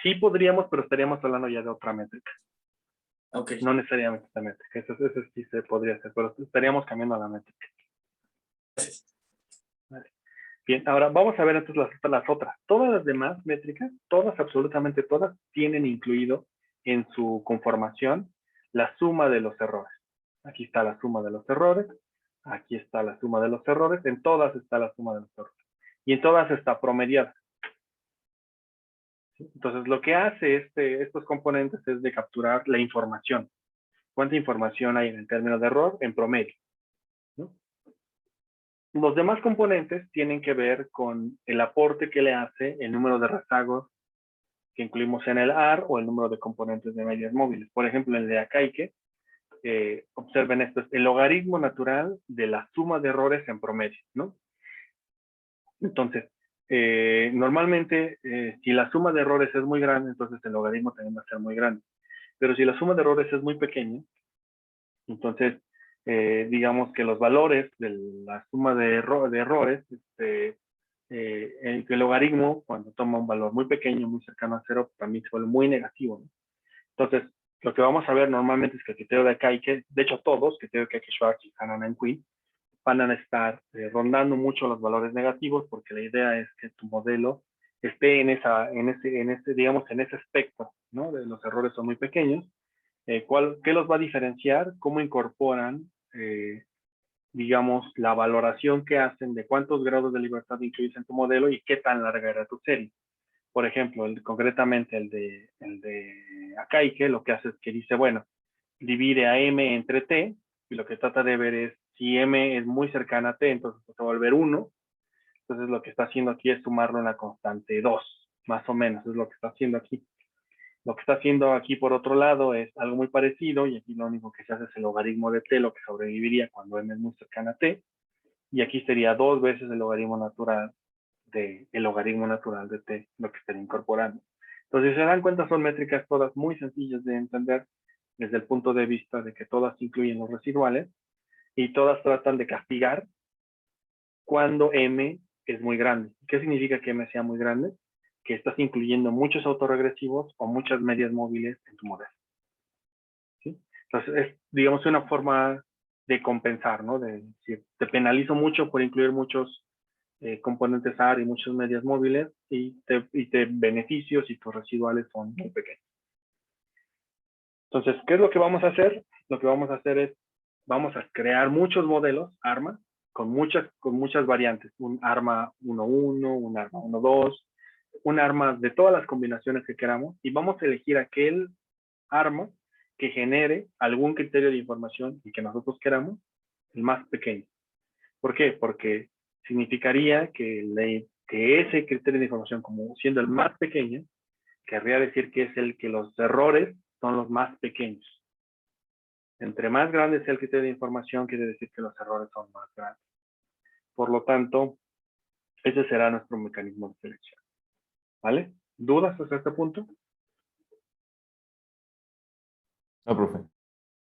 Sí podríamos, pero estaríamos hablando ya de otra métrica. Ok. No necesariamente esta métrica. Eso sí se podría hacer, pero estaríamos cambiando la métrica. Vale. Bien, ahora vamos a ver entonces las otras. Todas las demás métricas, todas, absolutamente todas, tienen incluido en su conformación la suma de los errores. Aquí está la suma de los errores, aquí está la suma de los errores, en todas está la suma de los errores. Y en todas está promediada. ¿Sí? Entonces, lo que hace estos componentes es de capturar la información. ¿Cuánta información hay en términos de error? En promedio, ¿no? Los demás componentes tienen que ver con el aporte que le hace el número de rezagos que incluimos en el AR o el número de componentes de medias móviles. Por ejemplo, en el de Akaike, observen esto, es el logaritmo natural de la suma de errores en promedio, ¿no? Entonces, normalmente, si la suma de errores es muy grande, entonces el logaritmo también va a ser muy grande. Pero si la suma de errores es muy pequeña, entonces, digamos que los valores de la suma de errores, el logaritmo, cuando toma un valor muy pequeño, muy cercano a cero, también se vuelve muy negativo, ¿no? Entonces, lo que vamos a ver normalmente es que el criterio de Akaike, de hecho todos, criterio de Akaike-Schwarz y Hannan y Quinn, van a estar rondando mucho los valores negativos, porque la idea es que tu modelo esté en ese espectro, ¿no? De los errores son muy pequeños. ¿Qué los va a diferenciar? ¿Cómo incorporan, digamos, la valoración que hacen de cuántos grados de libertad incluyes en tu modelo y qué tan larga era tu serie? Por ejemplo, concretamente el de Akaike, lo que hace es que dice, bueno, divide a M entre T, y lo que trata de ver es si M es muy cercana a T, entonces se va a volver 1. Entonces lo que está haciendo aquí es sumarlo a una constante 2, más o menos, es lo que está haciendo aquí. Lo que está haciendo aquí, por otro lado, es algo muy parecido, y aquí lo único que se hace es el logaritmo de T, lo que sobreviviría cuando M es muy cercana a T, y aquí sería 2 veces el logaritmo natural de T, lo que estaría incorporando. Entonces, si se dan cuenta, son métricas todas muy sencillas de entender desde el punto de vista de que todas incluyen los residuales y todas tratan de castigar cuando M es muy grande. ¿Qué significa que M sea muy grande? Que estás incluyendo muchos autorregresivos o muchas medias móviles en tu modelo. ¿Sí? Entonces, es, digamos, una forma de compensar, ¿no? De decir, te penalizo mucho por incluir muchos componentes AR y muchas medias móviles y te beneficio si tus residuales son muy pequeños. Entonces, ¿qué es lo que vamos a hacer? Lo que vamos a hacer es, vamos a crear muchos modelos ARMA con muchas variantes. Un ARMA 1.1, un ARMA 1.2, un ARMA de todas las combinaciones que queramos y vamos a elegir aquel ARMA que genere algún criterio de información y que nosotros queramos, el más pequeño. ¿Por qué? Porque significaría que ese criterio de información, como siendo el más pequeño, querría decir que es el que los errores son los más pequeños. Entre más grande sea el criterio de información, quiere decir que los errores son más grandes. Por lo tanto, ese será nuestro mecanismo de selección. ¿Vale? ¿Dudas hasta este punto? No, profe.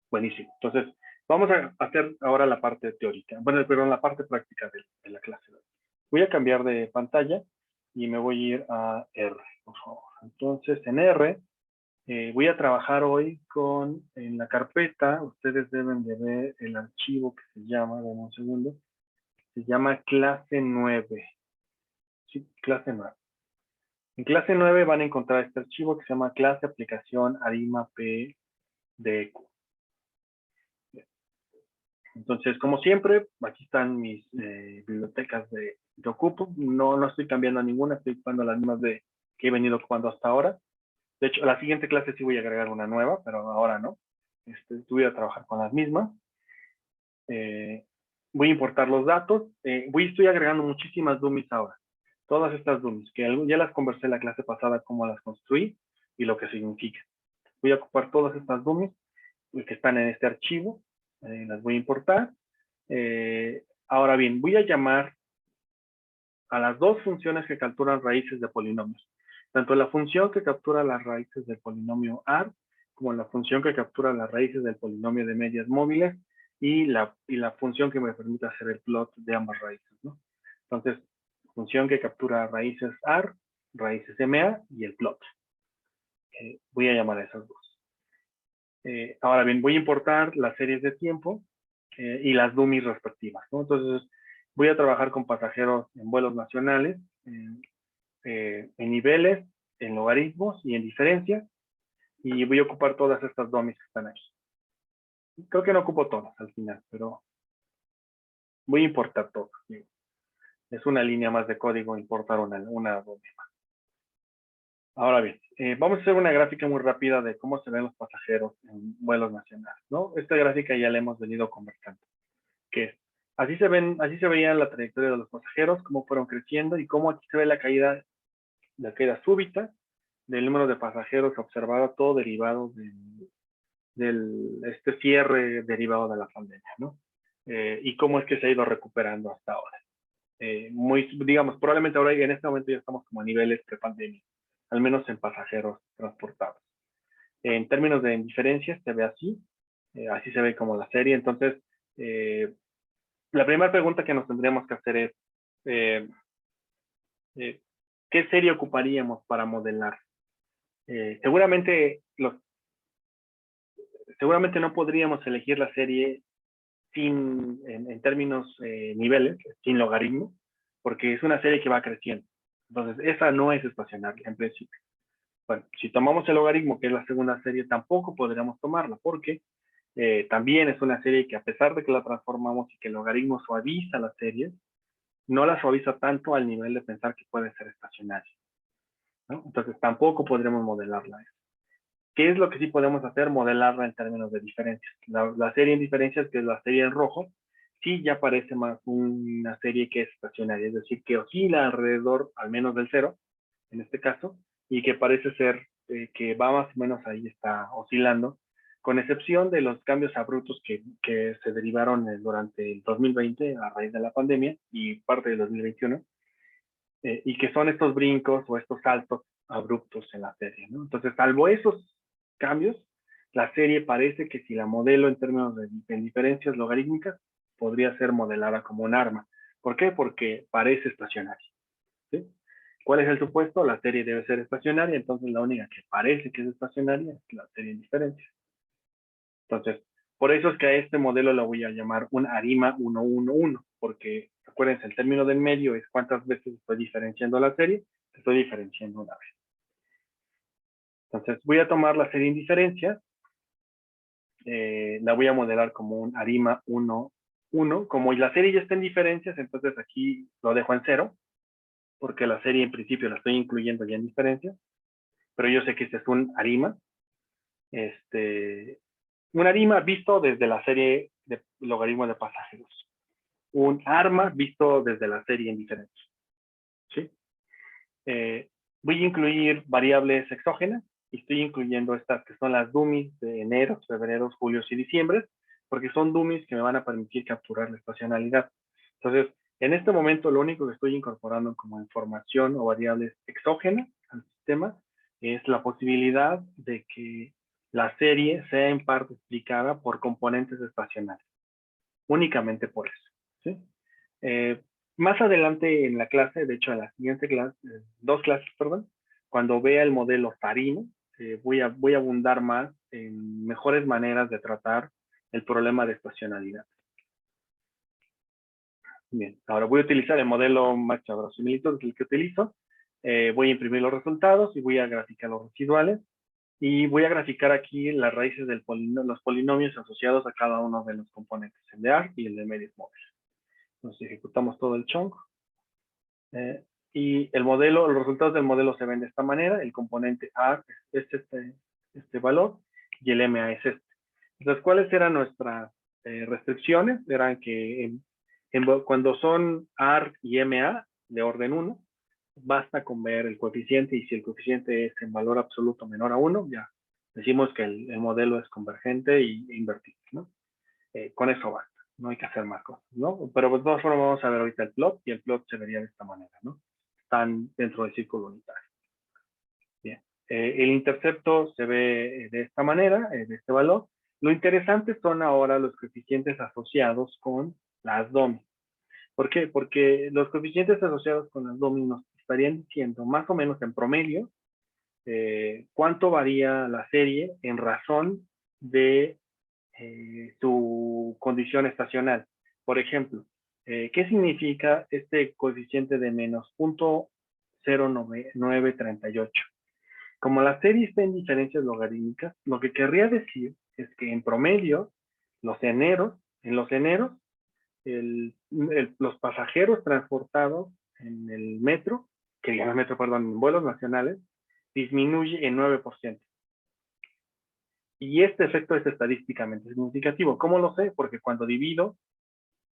Buenísimo. Entonces, vamos a hacer ahora la parte teórica. Bueno, perdón, la parte práctica de la clase. Voy a cambiar de pantalla y me voy a ir a R, por favor. Entonces, en R, voy a trabajar hoy en la carpeta, ustedes deben de ver el archivo que se llama, dame un segundo, se llama clase 9. Sí, clase 9. En clase 9 van a encontrar este archivo que se llama clase aplicación ARIMA PDQ. Entonces, como siempre, aquí están mis bibliotecas que ocupo. No estoy cambiando ninguna, estoy ocupando las mismas que he venido ocupando hasta ahora. De hecho, la siguiente clase sí voy a agregar una nueva, pero ahora no. Voy a trabajar con las mismas. Voy a importar los datos. Estoy agregando muchísimas dummies ahora. Todas estas dummies, que ya las conversé en la clase pasada, cómo las construí y lo que significa. Voy a ocupar todas estas dummies que están en este archivo. Las voy a importar. Ahora bien, voy a llamar a las dos funciones que capturan raíces de polinomios. Tanto la función que captura las raíces del polinomio AR, como la función que captura las raíces del polinomio de medias móviles, y la función que me permite hacer el plot de ambas raíces, ¿no? Entonces, función que captura raíces AR, raíces MA y el plot. Voy a llamar a esas dos. Ahora bien, voy a importar las series de tiempo y las dummies respectivas, ¿no? Entonces, voy a trabajar con pasajeros en vuelos nacionales, en niveles, en logaritmos y en diferencias, y voy a ocupar todas estas dummies que están aquí. Creo que no ocupo todas al final, pero voy a importar todas. ¿Sí? Es una línea más de código importar una dummy más. Ahora bien, vamos a hacer una gráfica muy rápida de cómo se ven los pasajeros en vuelos nacionales, ¿no? Esta gráfica ya la hemos venido conversando, que es, así se veía la trayectoria de los pasajeros, cómo fueron creciendo y cómo aquí se ve la caída súbita del número de pasajeros observado, todo derivado este cierre derivado de la pandemia, ¿no? Y cómo es que se ha ido recuperando hasta ahora. Digamos, probablemente ahora en este momento ya estamos como a niveles prepandemia, al menos en pasajeros transportados. En términos de diferencias se ve así, así se ve como la serie. Entonces, la primera pregunta que nos tendríamos que hacer es, ¿qué serie ocuparíamos para modelar? Seguramente no podríamos elegir la serie en términos niveles, sin logaritmo, porque es una serie que va creciendo. Entonces, esa no es estacionaria en principio. Bueno, si tomamos el logaritmo, que es la segunda serie, tampoco podríamos tomarla, porque también es una serie que, a pesar de que la transformamos y que el logaritmo suaviza la serie, no la suaviza tanto al nivel de pensar que puede ser estacionaria, ¿no? Entonces, tampoco podremos modelarla. ¿Qué es lo que sí podemos hacer? Modelarla en términos de diferencias. La serie en diferencias, que es la serie en rojo, sí ya parece más una serie que es estacionaria, es decir, que oscila alrededor al menos del cero, en este caso, y que parece ser que va más o menos ahí, está oscilando, con excepción de los cambios abruptos que se derivaron durante el 2020 a raíz de la pandemia y parte del 2021, y que son estos brincos o estos saltos abruptos en la serie, ¿no? Entonces, salvo esos cambios, la serie parece que si la modelo en términos de diferencias logarítmicas, podría ser modelada como un arma. ¿Por qué? Porque parece estacionaria, ¿sí? ¿Cuál es el supuesto? La serie debe ser estacionaria, entonces la única que parece que es estacionaria es la serie en diferencias. Entonces, por eso es que a este modelo lo voy a llamar un ARIMA 111, porque acuérdense, el término del medio es cuántas veces estoy diferenciando la serie, estoy diferenciando una vez. Entonces, voy a tomar la serie en diferencias, la voy a modelar como un ARIMA 1, como la serie ya está en diferencias, entonces aquí lo dejo en 0, porque la serie en principio la estoy incluyendo ya en diferencias, pero yo sé que este es un ARIMA, un ARIMA visto desde la serie de logaritmo de pasajeros. Un ARMA visto desde la serie en diferencias. ¿Sí? Voy a incluir variables exógenas y estoy incluyendo estas que son las dummies de enero, febrero, julio y diciembre, porque son dummies que me van a permitir capturar la estacionalidad. Entonces, en este momento lo único que estoy incorporando como información o variables exógenas al sistema es la posibilidad de que la serie sea en parte explicada por componentes estacionales. Únicamente por eso. ¿Sí? Más adelante en la clase, de hecho en la siguiente clase, dos clases, perdón, cuando vea el modelo Farino, voy a abundar más en mejores maneras de tratar el problema de estacionalidad. Bien, ahora voy a utilizar el modelo Max-Similitud, que es el que utilizo. Voy a imprimir los resultados y voy a graficar los residuales. Y voy a graficar aquí las raíces de los polinomios asociados a cada uno de los componentes, el de ARC y el de medios móviles. Entonces ejecutamos todo el chunk. Y el modelo, los resultados del modelo se ven de esta manera. El componente ARC es este valor y el MA es este. Entonces, ¿cuáles eran nuestras restricciones? Eran que cuando son ARC y MA de orden 1, basta con ver el coeficiente, y si el coeficiente es en valor absoluto menor a 1, ya decimos que el modelo es convergente e invertible, ¿no? Con eso basta. No hay que hacer más cosas, ¿no? Pero de todas formas vamos a ver ahorita el plot, y el plot se vería de esta manera, ¿no? Están dentro del círculo unitario. Bien. El intercepto se ve de esta manera, de este valor. Lo interesante son ahora los coeficientes asociados con las DOMI. ¿Por qué? Porque los coeficientes asociados con las DOMI nos estarían diciendo más o menos en promedio cuánto varía la serie en razón de tu condición estacional. Por ejemplo, ¿qué significa este coeficiente de menos 0.0938? Como la serie está en diferencias logarítmicas, lo que querría decir es que en promedio, en los eneros, los pasajeros transportados en el metro, en vuelos nacionales, disminuye en 9%. Y este efecto es estadísticamente significativo. ¿Cómo lo sé? Porque cuando divido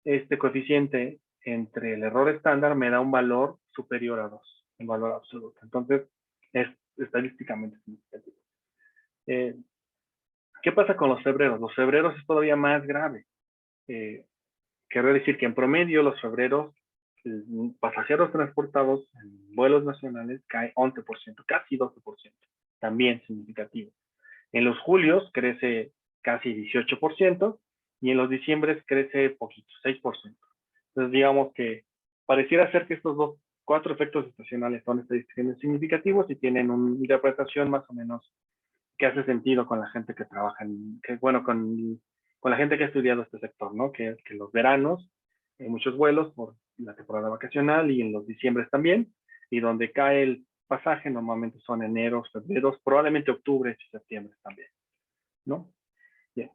este coeficiente entre el error estándar me da un valor superior a 2, un valor absoluto. Entonces, es estadísticamente significativo. ¿Qué pasa con los febreros? Los febreros es todavía más grave. Quiero decir que en promedio los febreros, pasajeros transportados en vuelos nacionales cae 11%, casi 12%, también significativo. En los julios crece casi 18% y en los diciembres crece poquito, 6%. Entonces digamos que pareciera ser que estos cuatro efectos estacionales son estadísticamente significativos y tienen una interpretación más o menos que hace sentido con la gente que trabaja, con la gente que ha estudiado este sector, ¿no? Que los veranos, hay muchos vuelos por la temporada vacacional y en los diciembres también, y donde cae el pasaje normalmente son eneros, febreros, probablemente octubre y septiembre también, ¿no? Bien.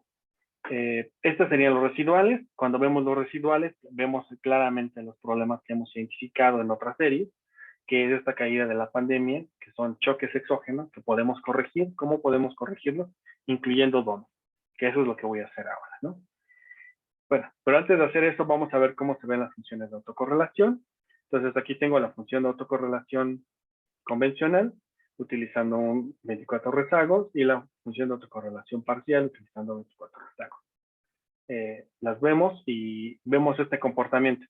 Estos serían los residuales. Cuando vemos los residuales, vemos claramente los problemas que hemos identificado en otras series, que es esta caída de la pandemia, que son choques exógenos que podemos corregir. ¿Cómo podemos corregirlos? Incluyendo DOM, que eso es lo que voy a hacer ahora, ¿no? Bueno, pero antes de hacer eso, vamos a ver cómo se ven las funciones de autocorrelación. Entonces, aquí tengo la función de autocorrelación convencional, utilizando un 24 rezagos, y la función de autocorrelación parcial, utilizando 24 rezagos. Las vemos y vemos este comportamiento.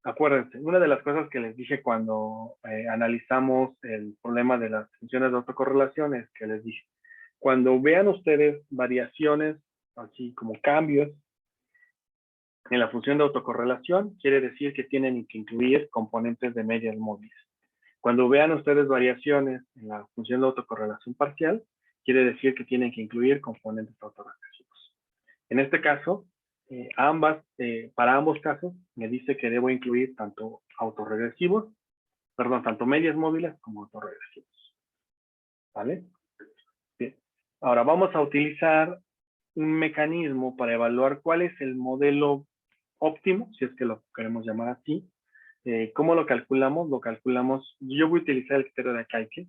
Acuérdense, una de las cosas que les dije cuando analizamos el problema de las funciones de autocorrelación es que les dije, cuando vean ustedes variaciones, así como cambios en la función de autocorrelación, quiere decir que tienen que incluir componentes de medias móviles. Cuando vean ustedes variaciones en la función de autocorrelación parcial, quiere decir que tienen que incluir componentes autorregresivos. En este caso, para ambos casos, me dice que debo incluir tanto tanto medias móviles como autorregresivos. ¿Vale? Bien. Ahora vamos a utilizar un mecanismo para evaluar cuál es el modelo óptimo, si es que lo queremos llamar así. ¿Cómo lo calculamos? Yo voy a utilizar el criterio de Akaike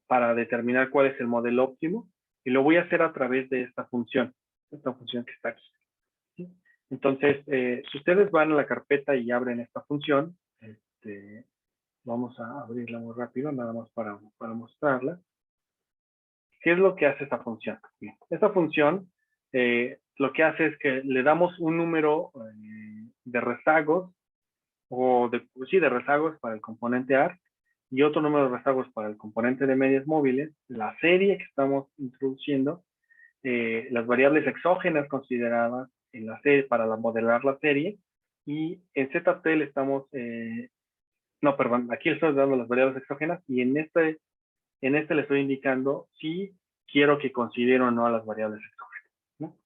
para determinar cuál es el modelo óptimo, y lo voy a hacer a través de esta función que está aquí. ¿Sí? Entonces, si ustedes van a la carpeta y abren esta función, vamos a abrirla muy rápido, nada más para mostrarla. ¿Qué es lo que hace esta función? Bien, esta función lo que hace es que le damos un número de rezagos, de rezagos para el componente ARC, y otro número de rezagos para el componente de medias móviles, la serie que estamos introduciendo, las variables exógenas consideradas en la serie para modelar la serie, y en ZT le estamos, aquí le estoy dando las variables exógenas, y en este le estoy indicando si quiero que considere o no a las variables exógenas, ¿no?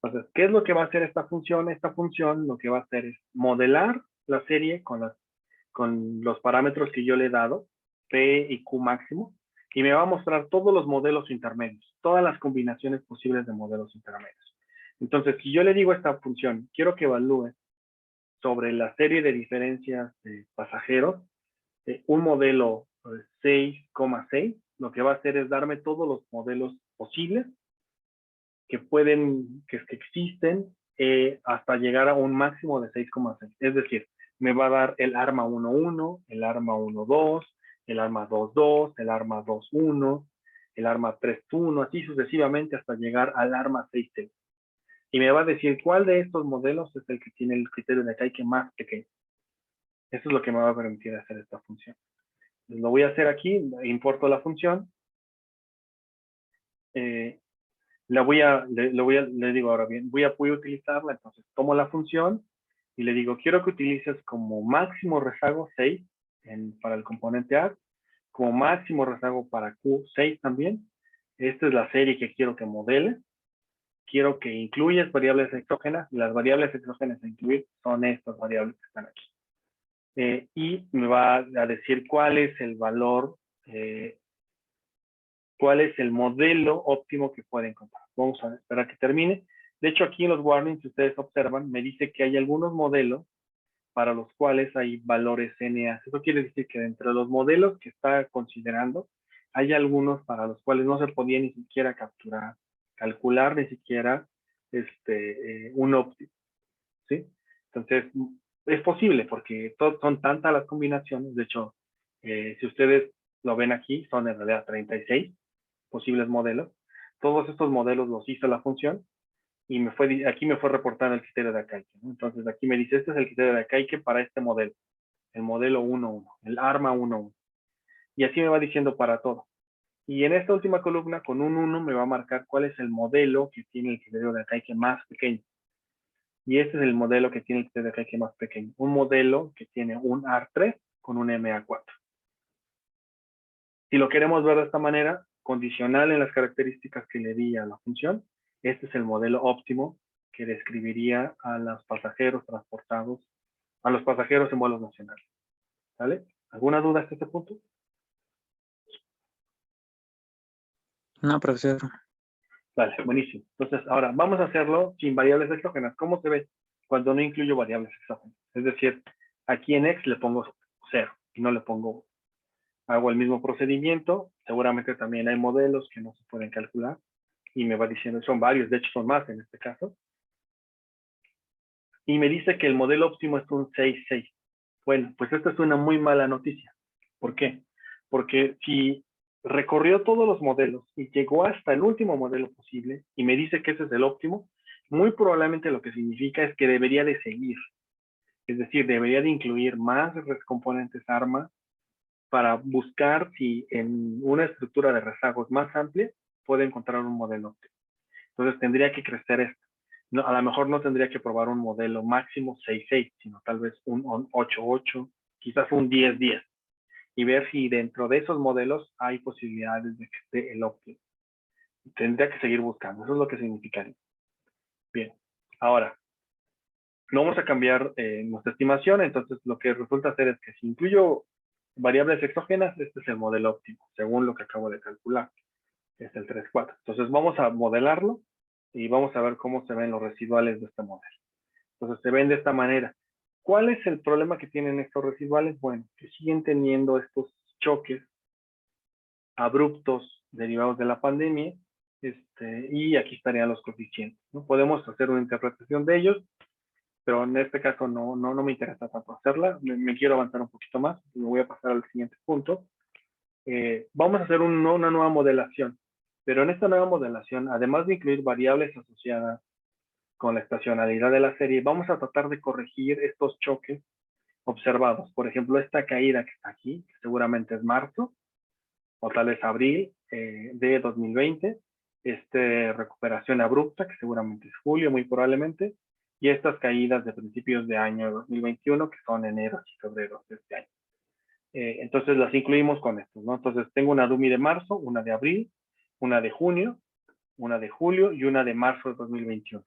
Entonces, ¿qué es lo que va a hacer esta función? Esta función lo que va a hacer es modelar la serie con los parámetros que yo le he dado, P y Q máximo, y me va a mostrar todos los modelos intermedios, todas las combinaciones posibles de modelos intermedios. Entonces, si yo le digo a esta función, quiero que evalúe sobre la serie de diferencias de pasajeros, un modelo 6,6, lo que va a hacer es darme todos los modelos posibles que existen hasta llegar a un máximo de 6,6. Es decir, me va a dar el ARMA 1.1, el ARMA 1.2, el ARMA 2.2, el ARMA 2.1, el ARMA 3.1, así sucesivamente hasta llegar al ARMA 6.6. Y me va a decir cuál de estos modelos es el que tiene el criterio de Akaike más pequeño. Eso es lo que me va a permitir hacer esta función. Lo voy a hacer aquí, importo la función. Le digo ahora bien, voy a utilizarla, entonces tomo la función y le digo, quiero que utilices como máximo rezago 6 para el componente A, como máximo rezago para Q 6 también. Esta es la serie que quiero que modele. Quiero que incluyas variables exógenas, y las variables exógenas a incluir son estas variables que están aquí. Y me va a decir cuál es el valor, cuál es el modelo óptimo que puede encontrar. Vamos a esperar que termine. De hecho, aquí en los warnings, si ustedes observan, me dice que hay algunos modelos para los cuales hay valores NA. Eso quiere decir que entre los modelos que está considerando, hay algunos para los cuales no se podía ni siquiera capturar, calcular ni siquiera un óptimo, ¿sí? Entonces, es posible porque son tantas las combinaciones. De hecho, si ustedes lo ven aquí, son en realidad 36 posibles modelos. Todos estos modelos los hizo la función y aquí me fue reportando el criterio de Akaike, ¿no? Entonces aquí me dice, este es el criterio de Akaike para este modelo, el modelo 1.1, el ARMA 1.1. Y así me va diciendo para todo. Y en esta última columna, con un 1, me va a marcar cuál es el modelo que tiene el criterio de Akaike más pequeño. Y este es el modelo que tiene el criterio de Akaike más pequeño. Un modelo que tiene un AR3 con un MA4. Si lo queremos ver de esta manera, condicional en las características que le di a la función, este es el modelo óptimo que describiría a los pasajeros transportados, a los pasajeros en vuelos nacionales. ¿Vale? ¿Alguna duda hasta este punto? No, profesor. Vale, buenísimo. Entonces, ahora vamos a hacerlo sin variables exógenas. ¿Cómo se ve cuando no incluyo variables exógenas? Es decir, aquí en X le pongo 0 y no le pongo. Hago el mismo procedimiento. Seguramente también hay modelos que no se pueden calcular. Y me va diciendo, son varios, de hecho son más en este caso. Y me dice que el modelo óptimo es un 6.6. Bueno, pues esta es una muy mala noticia. ¿Por qué? Porque si recorrió todos los modelos y llegó hasta el último modelo posible y me dice que ese es el óptimo, muy probablemente lo que significa es que debería de seguir. Es decir, debería de incluir más componentes ARMA para buscar si en una estructura de rezagos más amplia puede encontrar un modelo óptimo. Entonces tendría que crecer esto. No, a lo mejor no tendría que probar un modelo máximo 6.6, sino tal vez un 8.8, quizás un 10.10, y ver si dentro de esos modelos hay posibilidades de que esté el óptimo. Tendría que seguir buscando, eso es lo que significaría. Bien, ahora, no vamos a cambiar nuestra estimación, entonces lo que resulta ser es que si incluyo variables exógenas, este es el modelo óptimo, según lo que acabo de calcular, es el 3.4. Entonces vamos a modelarlo y vamos a ver cómo se ven los residuales de este modelo. Entonces se ven de esta manera. ¿Cuál es el problema que tienen estos residuales? Bueno, que siguen teniendo estos choques abruptos derivados de la pandemia, y aquí estarían los coeficientes, ¿no? Podemos hacer una interpretación de ellos, pero en este caso no me interesa tanto hacerla. Me quiero avanzar un poquito más. Me voy a pasar al siguiente punto. Vamos a hacer una nueva modelación, pero en esta nueva modelación, además de incluir variables asociadas con la estacionalidad de la serie, vamos a tratar de corregir estos choques observados. Por ejemplo, esta caída que está aquí, que seguramente es marzo, o tal vez abril de 2020, recuperación abrupta, que seguramente es julio, muy probablemente, y estas caídas de principios de año 2021, que son enero y febrero de este año. Entonces las incluimos con estos, ¿no? Entonces tengo una DUMI de marzo, una de abril, una de junio, una de julio y una de marzo de 2021.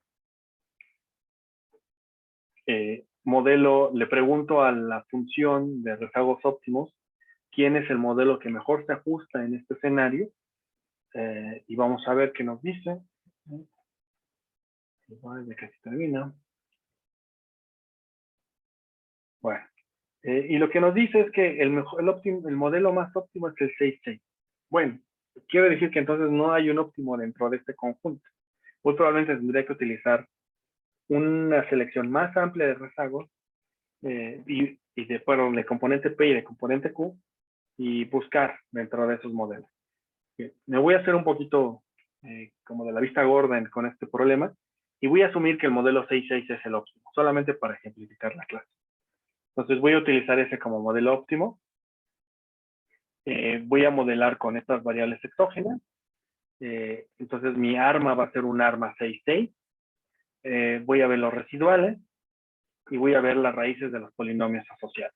Modelo, le pregunto a la función de rezagos óptimos quién es el modelo que mejor se ajusta en este escenario, y vamos a ver qué nos dice. Ya casi termina. Bueno, y lo que nos dice es que el modelo más óptimo es el 6.6. Bueno, quiere decir que entonces no hay un óptimo dentro de este conjunto. Muy probablemente tendría que utilizar una selección más amplia de rezagos, de componente P y de componente Q, y buscar dentro de esos modelos. Bien, me voy a hacer un poquito como de la vista gorda con este problema, Y voy a asumir que el modelo 6,6 es el óptimo, solamente para ejemplificar la clase. Entonces voy a utilizar ese como modelo óptimo. Voy a modelar con estas variables exógenas. Entonces mi arma va a ser un arma 6,6. Voy a ver los residuales y voy a ver las raíces de los polinomios asociados.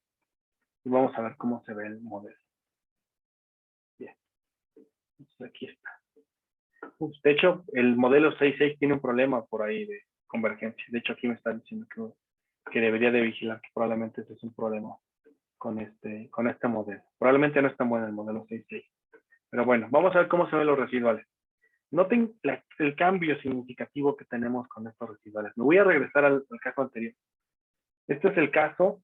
Y vamos a ver cómo se ve el modelo. Bien. Entonces aquí está. De hecho, el modelo 6,6 tiene un problema por ahí de convergencia. De hecho, aquí me está diciendo que debería de vigilar, que probablemente ese es un problema con este modelo. Probablemente no es tan bueno el modelo 6,6. Pero bueno, vamos a ver cómo se ven los residuales. Noten el cambio significativo que tenemos con estos residuales. Me voy a regresar al caso anterior. Este es el caso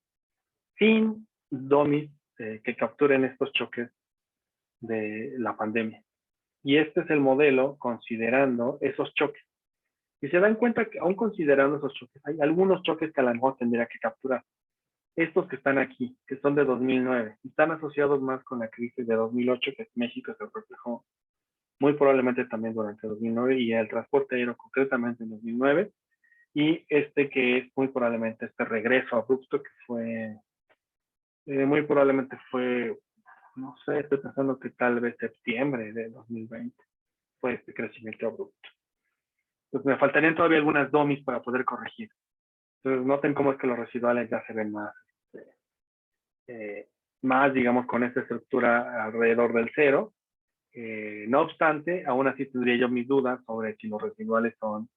sin dummies que capturen estos choques de la pandemia. Y este es el modelo considerando esos choques. Y se dan cuenta que aún considerando esos choques, hay algunos choques que a lo mejor tendría que capturar. Estos que están aquí, que son de 2009, están asociados más con la crisis de 2008, que México se reflejó muy probablemente también durante 2009, y el transporte aéreo concretamente en 2009, y este que es muy probablemente este regreso abrupto que fue, muy probablemente fue, no sé, estoy pensando que tal vez septiembre de 2020 fue este crecimiento abrupto. Entonces me faltarían todavía algunas domis para poder corregir. Entonces noten cómo es que los residuales ya se ven más, digamos, con esta estructura alrededor del cero. No obstante, aún así tendría yo mis dudas sobre si los residuales son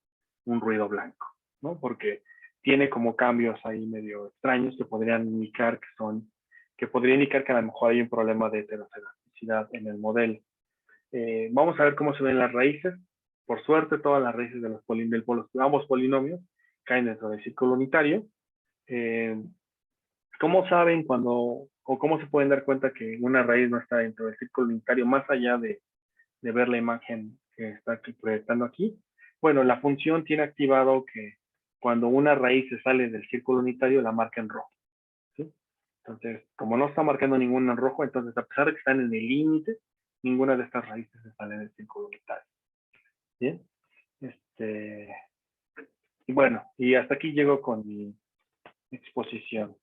un ruido blanco, ¿no? Porque tiene como cambios ahí medio extraños que podrían indicar que a lo mejor hay un problema de heterocedasticidad en el modelo. Vamos a ver cómo se ven las raíces. Por suerte, todas las raíces de ambos polinomios caen dentro del círculo unitario. ¿Cómo saben o cómo se pueden dar cuenta que una raíz no está dentro del círculo unitario, más allá de ver la imagen que está proyectando aquí? Bueno, la función tiene activado que cuando una raíz se sale del círculo unitario, la marca en rojo, ¿sí? Entonces, como no está marcando ninguna en rojo, entonces a pesar de que están en el límite, ninguna de estas raíces se sale del círculo unitario. Bien. Y bueno, y hasta aquí llego con mi exposición.